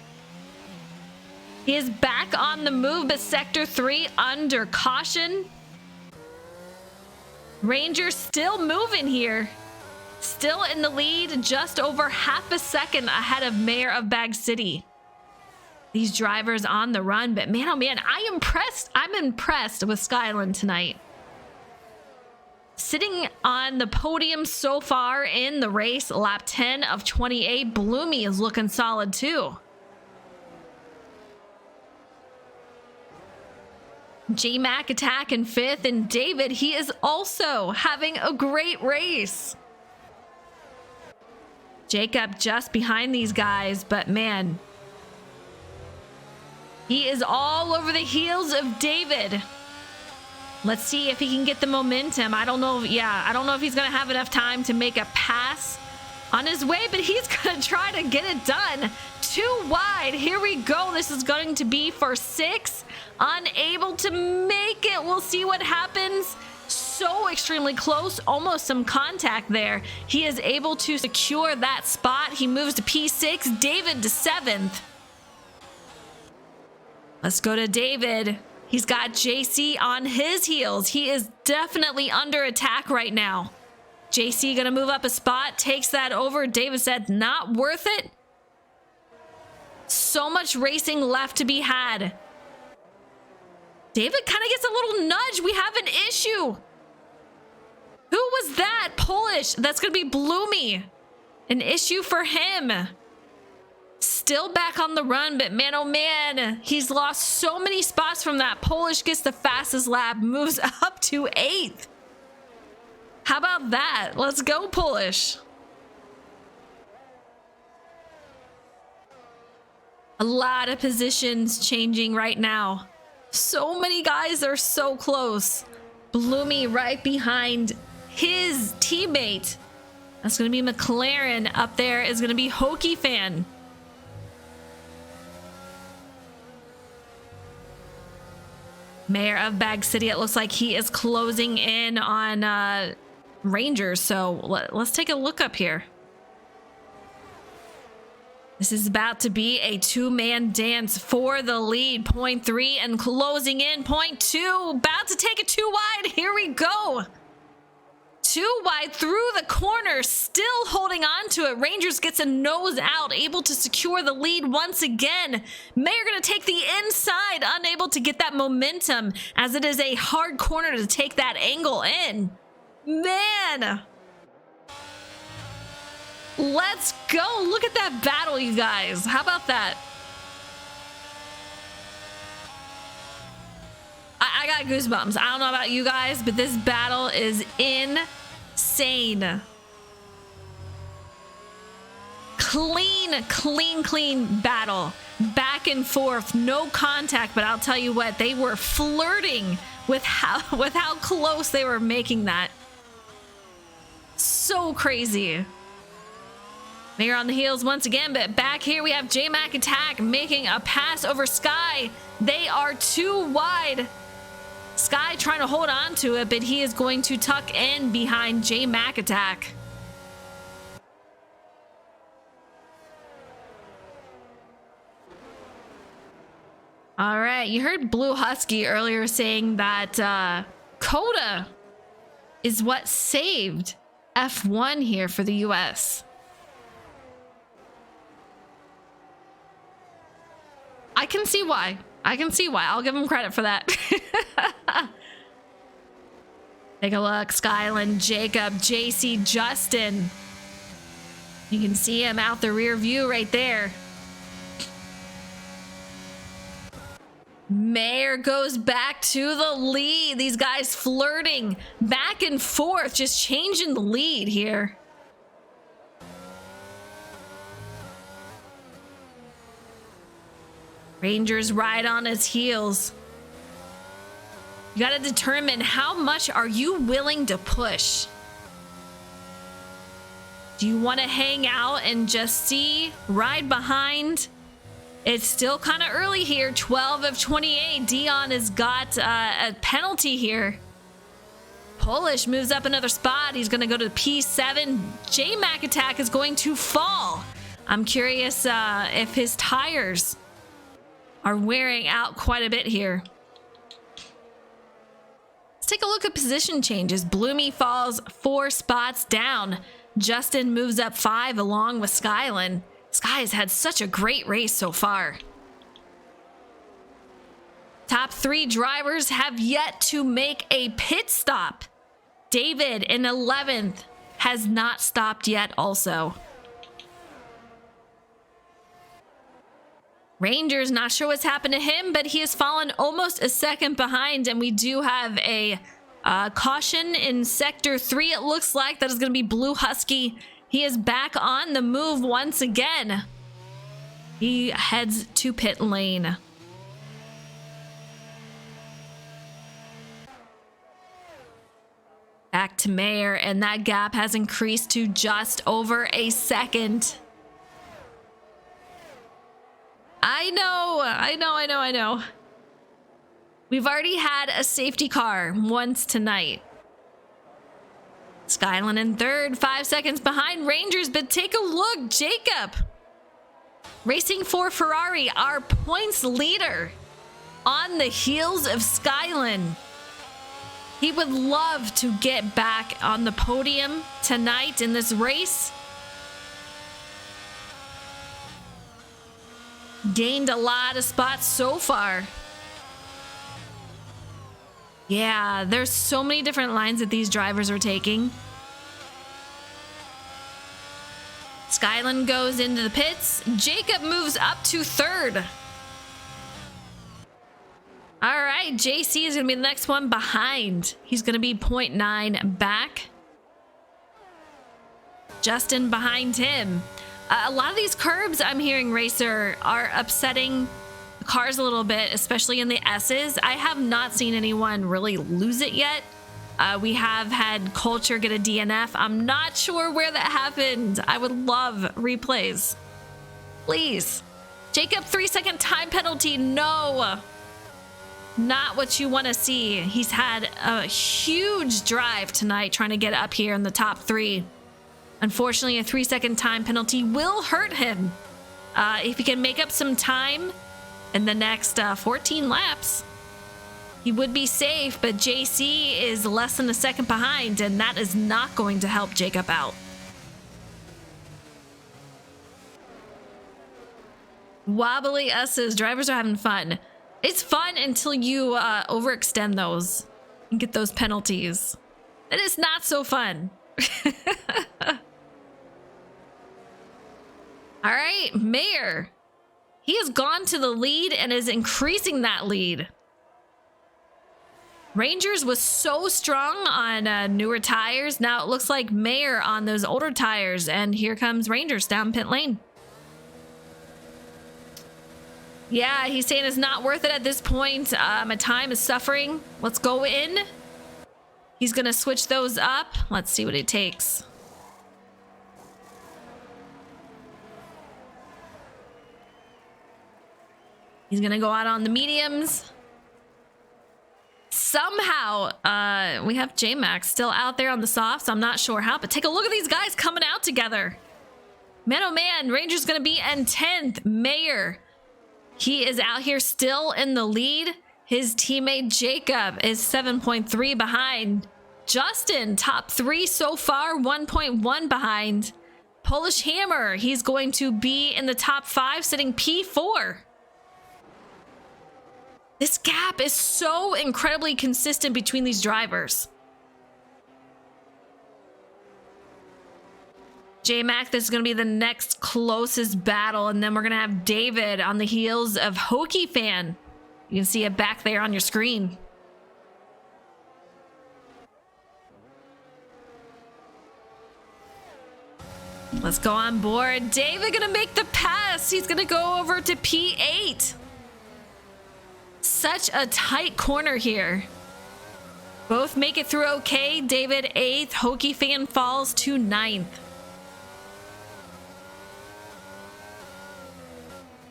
He is back on the move, but Sector 3 under caution. Ranger still moving here. Still in the lead, just over half a second ahead of Mayor of Bag City. These drivers on the run, but man, oh man, I'm impressed with Skyland tonight. Sitting on the podium so far in the race, lap 10 of 28, Bloomy is looking solid too. J-Mac attack in 5th, and David, he is also having a great race. Jacob just behind these guys, but man, he is all over the heels of David. Let's see if he can get the momentum. I don't know. Yeah, I don't know if he's going to have enough time to make a pass on his way, but he's going to try to get it done. Too wide. Here we go. This is going to be for 6. Unable to make it. We'll see what happens. So extremely close. Almost some contact there. He is able to secure that spot. He moves to P6. David to 7th. Let's go to David. He's got JC on his heels. He is definitely under attack right now. JC gonna move up a spot, takes that over. David said, not worth it. So much racing left to be had. David kind of gets a little nudge. We have an issue. Who was that? Polish. That's going to be Bloomy. An issue for him. Still back on the run, but man, oh man, he's lost so many spots from that. Polish gets the fastest lap, moves up to 8th. How about that? Let's go, Polish. A lot of positions changing right now. So many guys are so close. Bloomy right behind his teammate. That's going to be McLaren. Up there is going to be Hokie Fan. Mayor of Bag City, it looks like he is closing in on Rangers. So let's take a look up here. This is about to be a two-man dance for the lead. Point 3 and closing in. Point 2, about to take it too wide. Here we go. Too wide through the corner, still holding on to it. Rangers gets a nose out, able to secure the lead once again. Mayor gonna take the inside, unable to get that momentum as it is a hard corner to take that angle in. Man. Let's go. Look at that battle, you guys. How about that? I got goosebumps. I don't know about you guys, but this battle is insane. Clean battle. Back and forth. No contact, but I'll tell you what, they were flirting with how close they were making that. So crazy. Mayor on the heels once again, but back here we have J-Mac Attack making a pass over Sky. They are too wide. Sky trying to hold on to it, but he is going to tuck in behind J-Mac Attack. All right, you heard Blue Husky earlier saying that COTA is what saved F1 here for the US. I can see why. I'll give him credit for that. Take a look. Skyland, Jacob, JC, Justin. You can see him out the rear view right there. Mayor goes back to the lead. These guys flirting back and forth, just changing the lead here. Rangers right on his heels. You got to determine how much are you willing to push. Do you want to hang out and just see, ride behind? It's still kind of early here. 12 of 28. Dion has got a penalty here. Polish moves up another spot. He's going to go to P7. J-Mac Attack is going to fall. I'm curious if his tires are wearing out quite a bit here. Let's take a look at position changes. Bloomy falls 4 spots down. Justin moves up 5 along with Skyland. Sky has had such a great race so far. Top 3 drivers have yet to make a pit stop. David in 11th has not stopped yet also. Rangers, not sure what's happened to him, but he has fallen almost a second behind, and we do have a caution in Sector 3, it looks like. That is going to be Blue Husky. He is back on the move once again. He heads to pit lane. Back to Mayor, and that gap has increased to just over a second. I know. We've already had a safety car once tonight. Skyland in 3rd, 5 seconds behind Rangers, but take a look, Jacob. Racing for Ferrari, our points leader, on the heels of Skyland. He would love to get back on the podium tonight in this race. Gained a lot of spots so far. Yeah, there's so many different lines that these drivers are taking. Skyland goes into the pits. Jacob moves up to third. All right, JC is going to be the next one behind. He's going to be 0.9 back. Justin behind him. A lot of these curbs, I'm hearing, Racer, are upsetting the cars a little bit, especially in the S's. I have not seen anyone really lose it yet. We have had Culture get a DNF. I'm not sure where that happened. I would love replays. Please. Jacob, 3-second time penalty. No. Not what you want to see. He's had a huge drive tonight trying to get up here in the top 3. Unfortunately, a 3-second time penalty will hurt him. If he can make up some time in the next 14 laps, he would be safe, but JC is less than a second behind, and that is not going to help Jacob out. Wobbly S's. Drivers are having fun. It's fun until you overextend those and get those penalties. It is not so fun. All right, Mayer. He has gone to the lead and is increasing that lead. Rangers was so strong on newer tires. Now it looks like Mayer on those older tires. And here comes Rangers down pit lane. Yeah, he's saying it's not worth it at this point. My time is suffering. Let's go in. He's going to switch those up. Let's see what it takes. He's going to go out on the mediums. Somehow, we have J-Max still out there on the softs. I'm not sure how, but take a look at these guys coming out together. Man, oh man, Ranger's going to be in 10th. Mayer, he is out here still in the lead. His teammate Jacob is 7.3 behind. Justin, top 3 so far, 1.1 behind. Polish Hammer, he's going to be in the top 5, sitting P4. This gap is so incredibly consistent between these drivers. J-Mac, this is going to be the next closest battle, and then we're going to have David on the heels of Hokie Fan. You can see it back there on your screen. Let's go on board. David going to make the pass. He's going to go over to P8. Such a tight corner here. Both make it through okay. David 8th. Hokie Fan falls to 9th.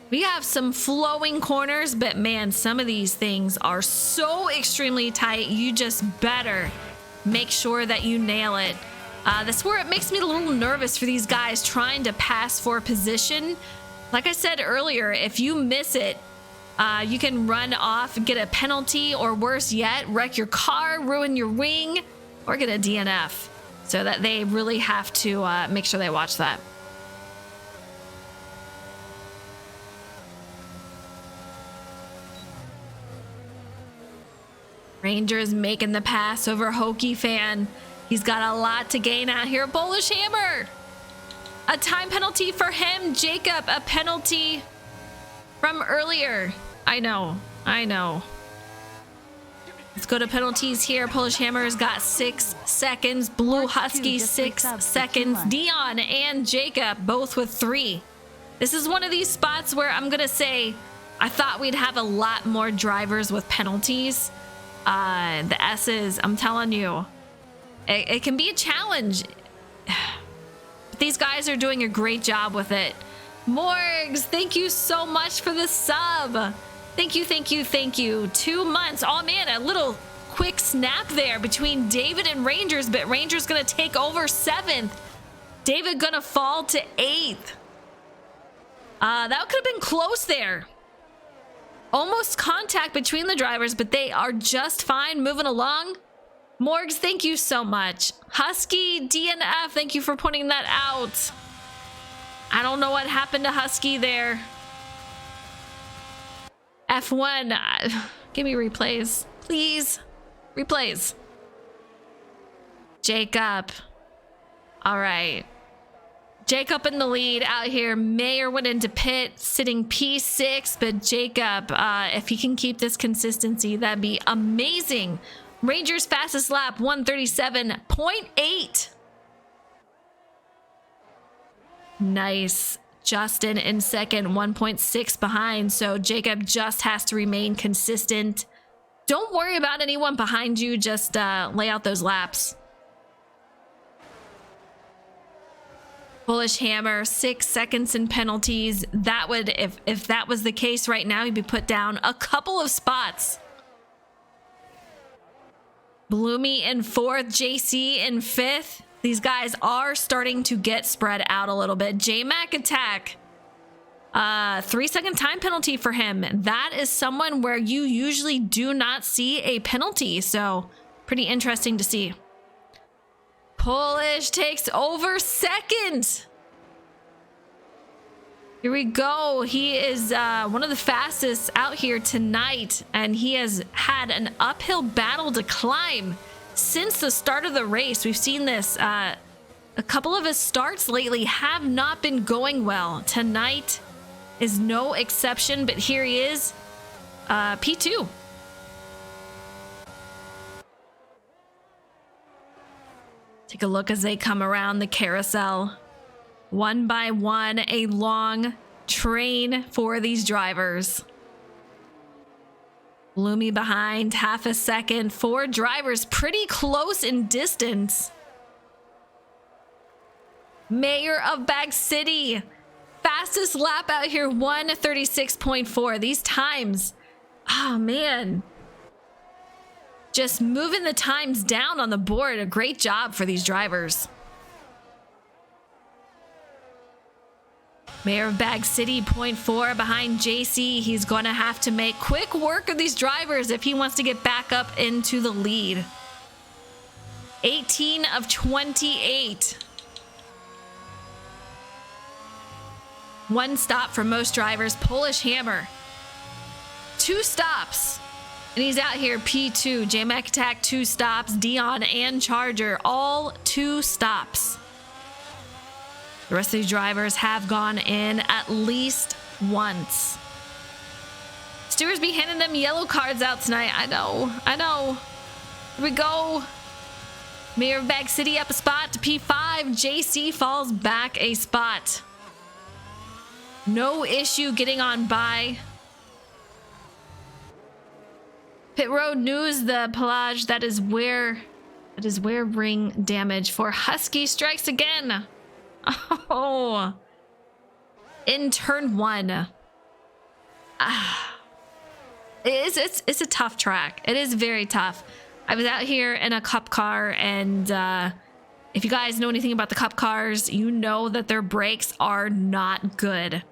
We have some flowing corners, but man, some of these things are so extremely tight. You just better make sure that you nail it. That's where it makes me a little nervous for these guys trying to pass for position. Like I said earlier, if you miss it, you can run off and get a penalty, or worse yet, wreck your car, ruin your wing, or get a DNF. So that they really have to make sure they watch that. Rangers making the pass over Hokie Fan. He's got a lot to gain out here. Polish Hammer. A time penalty for him. Jacob, a penalty from earlier. I know. Let's go to penalties here. Polish Hammer's got 6 seconds. Blue Husky 6 seconds. Dion and Jacob both with 3. This is one of these spots where I'm going to say I thought we'd have a lot more drivers with penalties. The S's, I'm telling you, it can be a challenge. But these guys are doing a great job with it. Morgs, thank you so much for the sub. Thank you. 2 months. Oh man, a little quick snap there between David and Rangers, but Rangers gonna take over 7th. David gonna fall to 8th. That could have been close there. Almost contact between the drivers, but they are just fine moving along. Morgs, thank you so much. Husky DNF, thank you for pointing that out. I don't know what happened to Husky there. F1, give me replays, please. Replays. Jacob. All right. Jacob in the lead out here. Mayer went into pit, sitting P6, but Jacob, if he can keep this consistency, that'd be amazing. Rangers fastest lap, 137.8. Nice. Justin in second, 1.6 behind, so Jacob just has to remain consistent. Don't worry about anyone behind you, just lay out those laps. Bullish Hammer, 6 seconds in penalties. That would, if that was the case right now, he'd be put down a couple of spots. Bloomy in fourth, JC in fifth. These guys are starting to get spread out a little bit. J-Mac attack. 3-second time penalty for him. That is someone where you usually do not see a penalty. So pretty interesting to see. Polish takes over second. Here we go. He is one of the fastest out here tonight, and he has had an uphill battle to climb since the start of the race. We've seen this. A couple of his starts lately have not been going well. Tonight is no exception, but here he is, P2. Take a look as they come around the carousel. One by one, a long train for these drivers. Bloomy behind, half a second. 4 drivers pretty close in distance. Mayor of Bag City. Fastest lap out here, 136.4. These times, oh man. Just moving the times down on the board. A great job for these drivers. Mayor of Bag City, 0.4 behind JC. He's going to have to make quick work of these drivers if he wants to get back up into the lead. 18 of 28. 1 stop for most drivers. Polish Hammer. 2 stops. And he's out here, P2. J-Mac Attack, 2 stops. Dion and Charger, all 2 stops. The rest of these drivers have gone in at least once. Stewards be handing them yellow cards out tonight. I know. Here we go. Mayor of Bag City up a spot to P5. JC falls back a spot. No issue getting on by. Pit Road News, the Pelage, that is where ring damage for Husky strikes again. Oh, in turn 1. It's a tough track. It is very tough. I was out here in a cup car, and if you guys know anything about the cup cars, you know that their brakes are not good.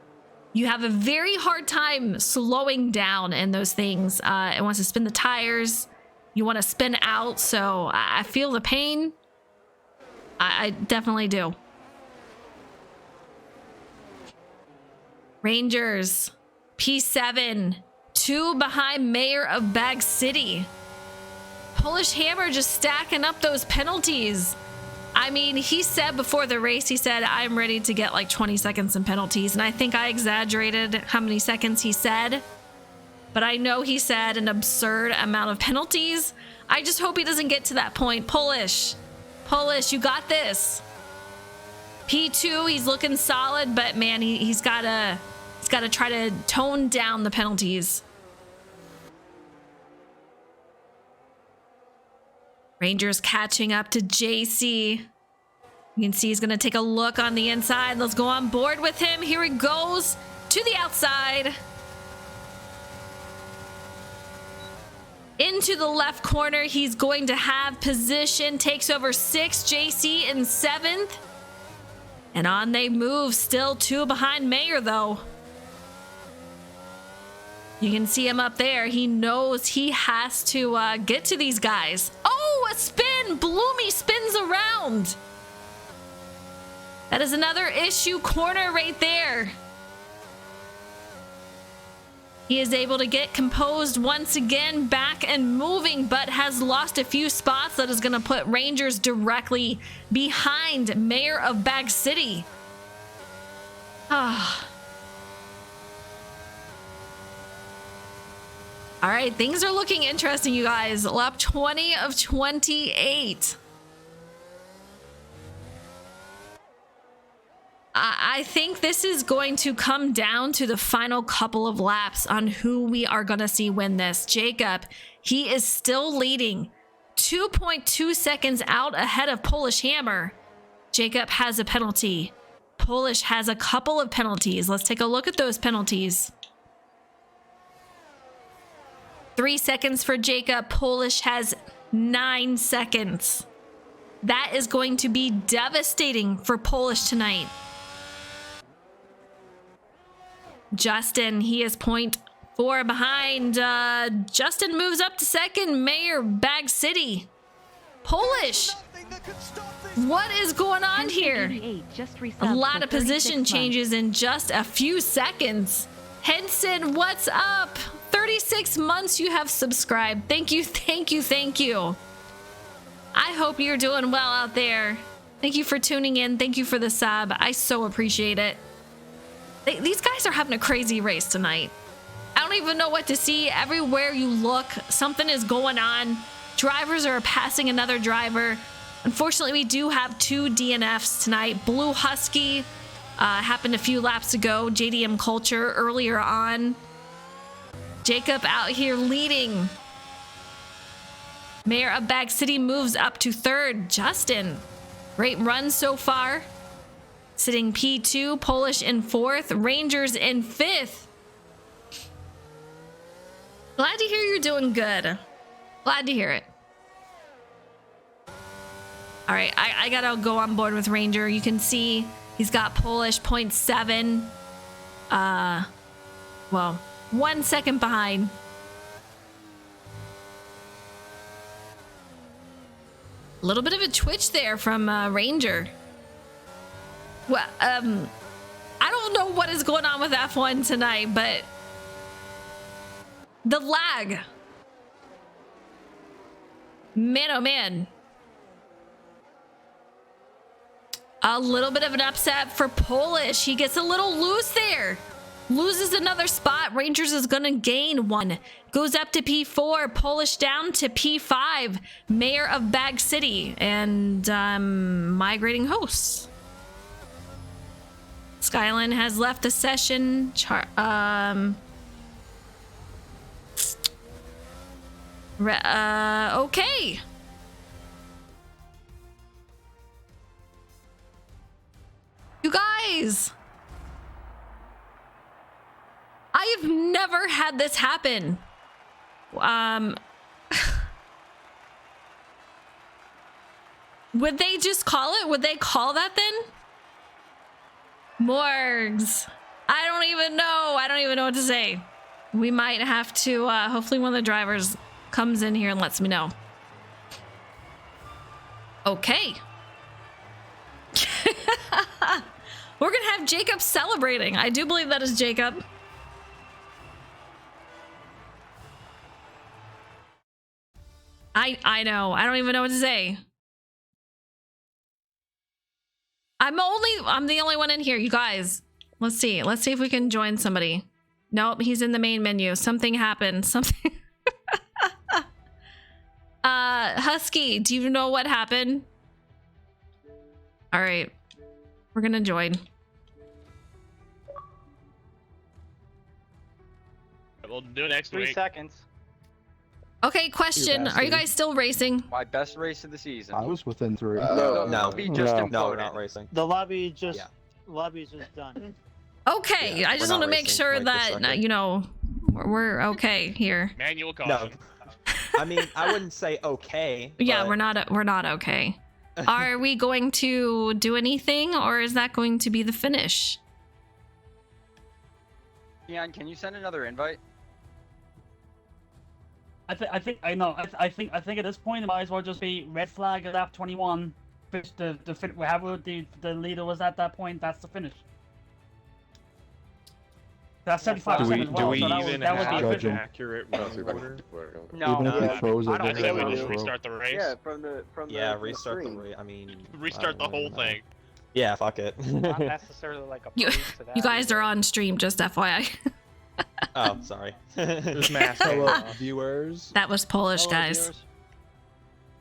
You have a very hard time slowing down in those things. It wants to spin the tires. You want to spin out, so I feel the pain. I definitely do. Rangers, P7, 2 behind Mayor of Bag City. Polish Hammer just stacking up those penalties. I mean, he said before the race, he said, I'm ready to get like 20 seconds in penalties. And I think I exaggerated how many seconds he said. But I know he said an absurd amount of penalties. I just hope he doesn't get to that point. Polish, you got this. P2, he's looking solid, but man, he's got to try to tone down the penalties. Rangers catching up to JC. You can see he's going to take a look on the inside. Let's go on board with him. Here he goes to the outside. Into the left corner. He's going to have position. Takes over 6. JC in 7th. And on they move. Still 2 behind Mayer, though. You can see him up there. He knows he has to get to these guys. Oh, a spin! Bloomy spins around. That is another issue corner right there. He is able to get composed once again, back and moving, but has lost a few spots. That is going to put Rangers directly behind Mayor of Bag City. Ah. All right, things are looking interesting, you guys. Lap 20 of 28. I think this is going to come down to the final couple of laps on who we are going to see win this. Jacob, he is still leading 2.2 seconds out ahead of Polish Hammer. Jacob has a penalty. Polish has a couple of penalties. Let's take a look at those penalties. 3 seconds for Jacob. Polish has 9 seconds. That is going to be devastating for Polish tonight. Justin, he is 0.4 behind. Justin moves up to second. Mayor Bag City. Polish. What is going on here? A lot of position changes in just a few seconds. Henson, what's up? 36 months you have subscribed. Thank you, thank you, thank you. I hope you're doing well out there. Thank you for tuning in. Thank you for the sub. I so appreciate it. These guys are having a crazy race tonight. I don't even know what to see. Everywhere you look, something is going on. Drivers are passing another driver. Unfortunately, we do have 2 DNFs tonight. Blue Husky happened a few laps ago. JDM Culture earlier on. Jacob out here leading. Mayor of Bag City moves up to third. Justin, great run so far. Sitting P2, Polish in fourth, Rangers in fifth. Glad to hear you're doing good. Glad to hear it. All right, I gotta go on board with Ranger. You can see he's got Polish 0.7. Well, 1 second behind. A little bit of a twitch there from Ranger. Well, I don't know what is going on with F1 tonight, but the lag. Man, oh man. A little bit of an upset for Polish. He gets a little loose there. Loses another spot. Rangers is going to gain 1. Goes up to P4. Polish down to P5. Mayor of Bag City. And migrating hosts. Skyline has left the session. Okay. You guys, I have never had this happen. Would they just call it? Would they call that then? Morgs. I don't even know. I don't even know what to say. We might have to, hopefully one of the drivers comes in here and lets me know. Okay. We're gonna have Jacob celebrating. I do believe that is Jacob. I know. I don't even know what to say. I'm the only one in here, you guys. Let's see. Let's see if we can join somebody. Nope, he's in the main menu. Something happened. Something. Husky, do you know what happened? All right. We're gonna join. We'll do it next week. 3 seconds. Okay, question. Are you guys still racing? My best race of the season. I was within 3. No. We're not racing. The lobby just lobby's just done. Okay, Yeah, I just we're want to not make racing sure right this that second. you know we're okay here. Manual caution. No, I mean I wouldn't say okay. Yeah, but we're not okay. Are we going to do anything, or is that going to be the finish? Keon, can you send another invite? I think at this point it might as well just be red flag at lap 21. Finish wherever the leader was at that point. That's the finish. That's 75% Do we as well. do we so even that would have be an Judging. accurate run order? No, Even if no, you froze I it, think then we it just would restart the race. Yeah, from the Yeah, from the restart the stream. race. I mean, Restart the whole thing. Yeah, fuck it. Not necessarily like You, opposed to that. you guys are on stream, just FYI. Oh, sorry. Just mask Hello, off. viewers. That was Polish, Hello, guys. viewers.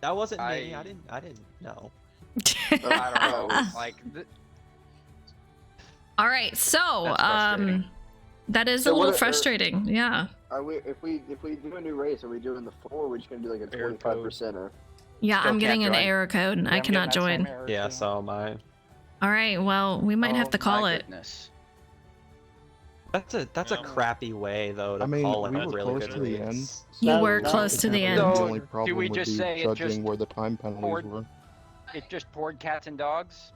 That wasn't me. I- I didn't know. I don't know. Like, All right, so That's frustrating. that is So a little what- frustrating. Yeah, Are we if we do a new race, are we doing the 4 or are we just gonna do like a Error code. 25% or? yeah. Still I'm getting can't an join. error code. Yeah, I I'm cannot getting that same join. error, Yeah, too. so am I. All right, well, we might have to call my it. goodness. That's a crappy way though to I mean, call it we a were really close good to the race. end. You No, were no, close to the end. The So, only do problem we would just be say it judging just where the time penalties poured- were. It just poured cats and dogs.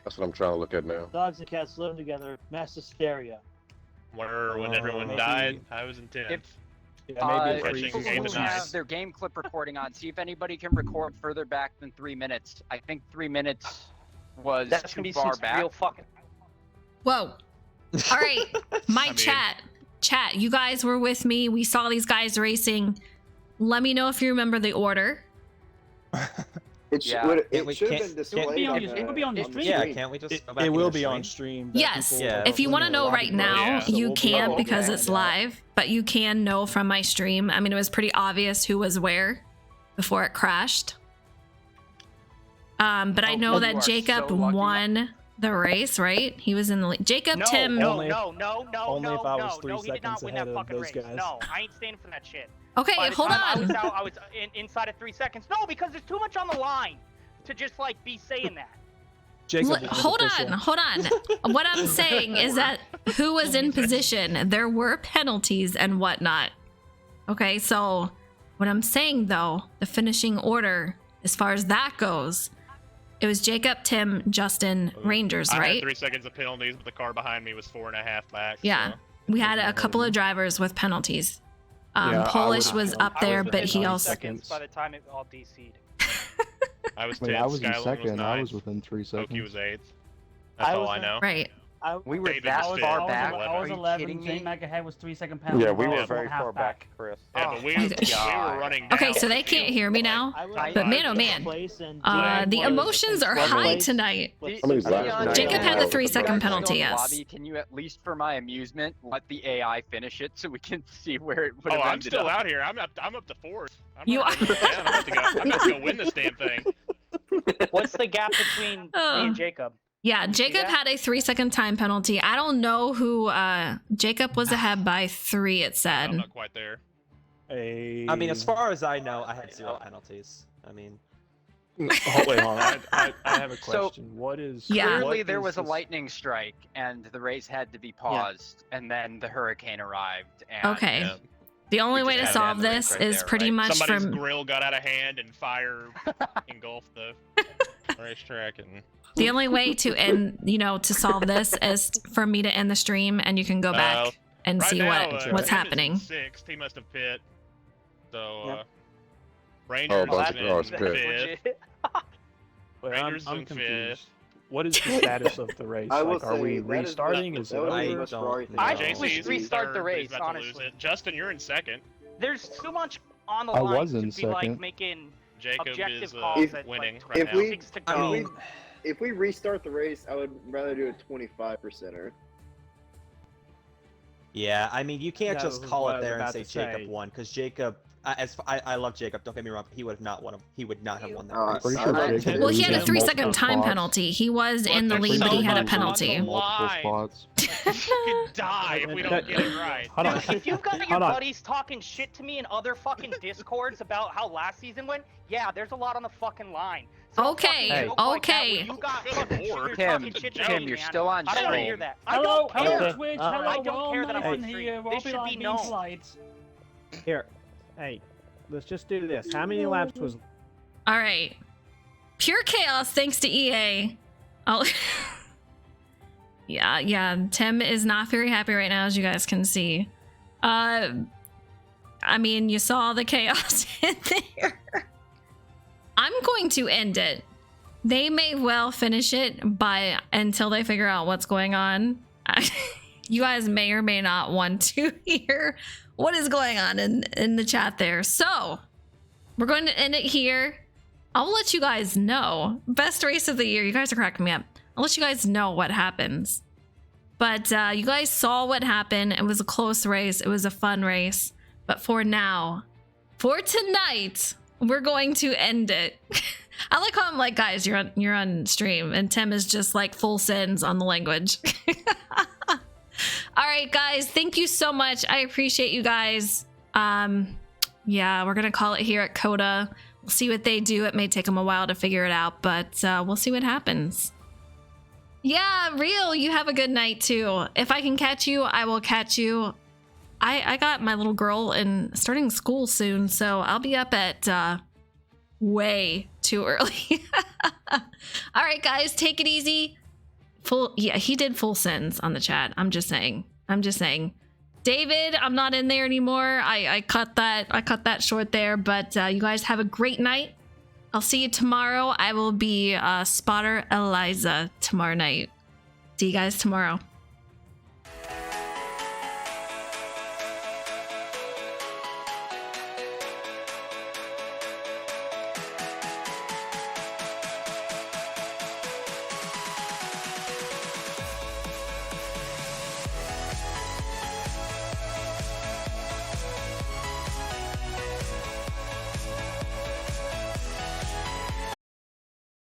That's what I'm trying to look at now. Dogs and cats living together, mass hysteria. Where when everyone Maybe- died, I was in 10th. Yeah, maybe a freeze People game who tonight. have their game clip recording on, see if anybody can record further back than 3 minutes. I think 3 minutes was That's too gonna be far some back. real fucking. Whoa. All right, my mean- chat. You guys were with me. We saw these guys racing. Let me know if you remember the order. It, Yeah. would, Can't we- it should have can't- been can't- displayed on it would be on the the stream. Yeah, screen. can't we just It, go back it in will the be on stream? stream. that Yes. people Yeah. If you want to when know they're right logging now, Yeah. so you we'll be can able to because find it's out. live, but you can know from my stream. I mean, it was pretty obvious who was where before it crashed. But I Oh, know you that are Jacob so lucky. won the race, right? He was in the lead. Jacob, No, Tim. no, Only- no, no, no, only no, if I was no, 3 no, he did not seconds win ahead that of fucking those race. guys. No, I ain't standing for that shit. Okay, By the hold time I was on. out, I was inside of 3 seconds. No, because there's too much on the line to just like be saying that. Jacob, Look, was hold official. on. What I'm saying is that who was in position? There were penalties and whatnot. Okay, so what I'm saying though, the finishing order, as far as that goes, it was Jacob, Tim, Justin, Rangers, I had right? 3 seconds of penalties, but the car behind me was 4.5 back. Yeah. So. We had a couple of drivers with penalties. Yeah, I Polish would- was up there, I was but within he 3 also. seconds by the time it all DC'd. I was I mean, 10th. I was in Skylar was second. I 9th. was within 3 Oki seconds. was 8th. That's I all was I in- know. Right. We were David that was far fifth. back. I was Are you 11. kidding J me? Mac ahead was 3 second penalty. Yeah, we I were was very half far back, Chris. Yeah, Oh but we my were God. running Okay, down so they the can't field. hear me now. But man, oh man, the emotions are high tonight. How many laps? Jacob had a 3 If second you guys penalty, go in the yes. Lobby, can you at least, for my amusement, let the AI finish it so we can see where it would Oh, have I'm ended still up? out here. I'm up to 4th. You I'm about to go win this damn thing. What's the gap between me and Jacob? Yeah, Did you see Jacob that? had a 3 second time penalty. I don't know who. Jacob was ahead by 3. It I'm said. not quite there. I mean, as far as I know, I had 0 penalties. I mean, Wait, hold on. I have a So- question. What is? Yeah. Clearly, what there is was a this- lightning strike, and the race had to be paused, and then the hurricane arrived. And Okay. Yeah. The only We way just to had to solve end the this race right is there, pretty right? much Somebody's from. grill got out of hand and fire engulfed the racetrack, and The only way to end, to solve this is for me to end the stream, and you can go back and right see now, what's Tim is in happening. 6th. He must have pit. So Yep. Rangers bunch is of cars in pit. 5th. Wait, Rangers I'm in confused. What is the status of the race? I will Like, are we say that is restarting? Is it that was I the over? most don't Ferrari thing. know. I No. think we JC's should in restart the 3rd, race, he's about to lose honestly. it. Justin, you're in 2nd. There's too much on the I line was to in be like second. making Jacob objective is calls at winning like right if now. we- 6 to I go. mean, If we restart the race, I would rather do a 25%er. yeah, I mean, you can't That just was call what I it was there and about say to say. Jacob won, because Jacob. I love Jacob. Don't get me wrong. He would have not won. He would not have won that race. Pretty sure I- Jacob Well, he had a loses 3 multiple second time spots. penalty. He was in the there's lead, but so he had a much on penalty. the Multiple line. spots. You could die if we don't get it right. Hold on. If you've got your Hold on. buddies talking shit to me in other fucking discords about how last season went, yeah, there's a lot on the fucking line. So Okay, fucking joke like that okay. when you got Good fucking shit, lord. you're Tim, talking shit to Tim, me, you're man. still on I don't want to stream. hear that. I Hello, don't care. hello, Okay. Twitch. I Hello, don't we're all care that I'm nice on in stream. here. We're all This should being be known. polite. Here, hey, let's just do this. How many laps was? All right. Pure chaos thanks to EA. I'll yeah, Tim is not very happy right now, as you guys can see. I mean, you saw the chaos in there. I'm going to end it. They may well finish it until they figure out what's going on. You guys may or may not want to hear what is going on in the chat there. So we're going to end it here. I'll let you guys know. Best race of the year. You guys are cracking me up. I'll let you guys know what happens. But you guys saw what happened. It was a close race. It was a fun race. But for now, for tonight, we're going to end it. I like how I'm like, guys, you're on stream, and Tim is just like full sends on the language. All right, guys, thank you so much. I appreciate you guys. Yeah, we're gonna call it here at COTA. We'll see what they do. It may take them a while to figure it out, but we'll see what happens. Yeah, Real, you have a good night too. If I can catch you, I will catch you. I got my little girl starting school soon, so I'll be up at way too early. All right, guys, take it easy. Yeah, he did full sends on the chat. I'm just saying. David, I'm not in there anymore. I cut that short there, but you guys have a great night. I'll see you tomorrow. I will be Spotter Eliza tomorrow night. See you guys tomorrow.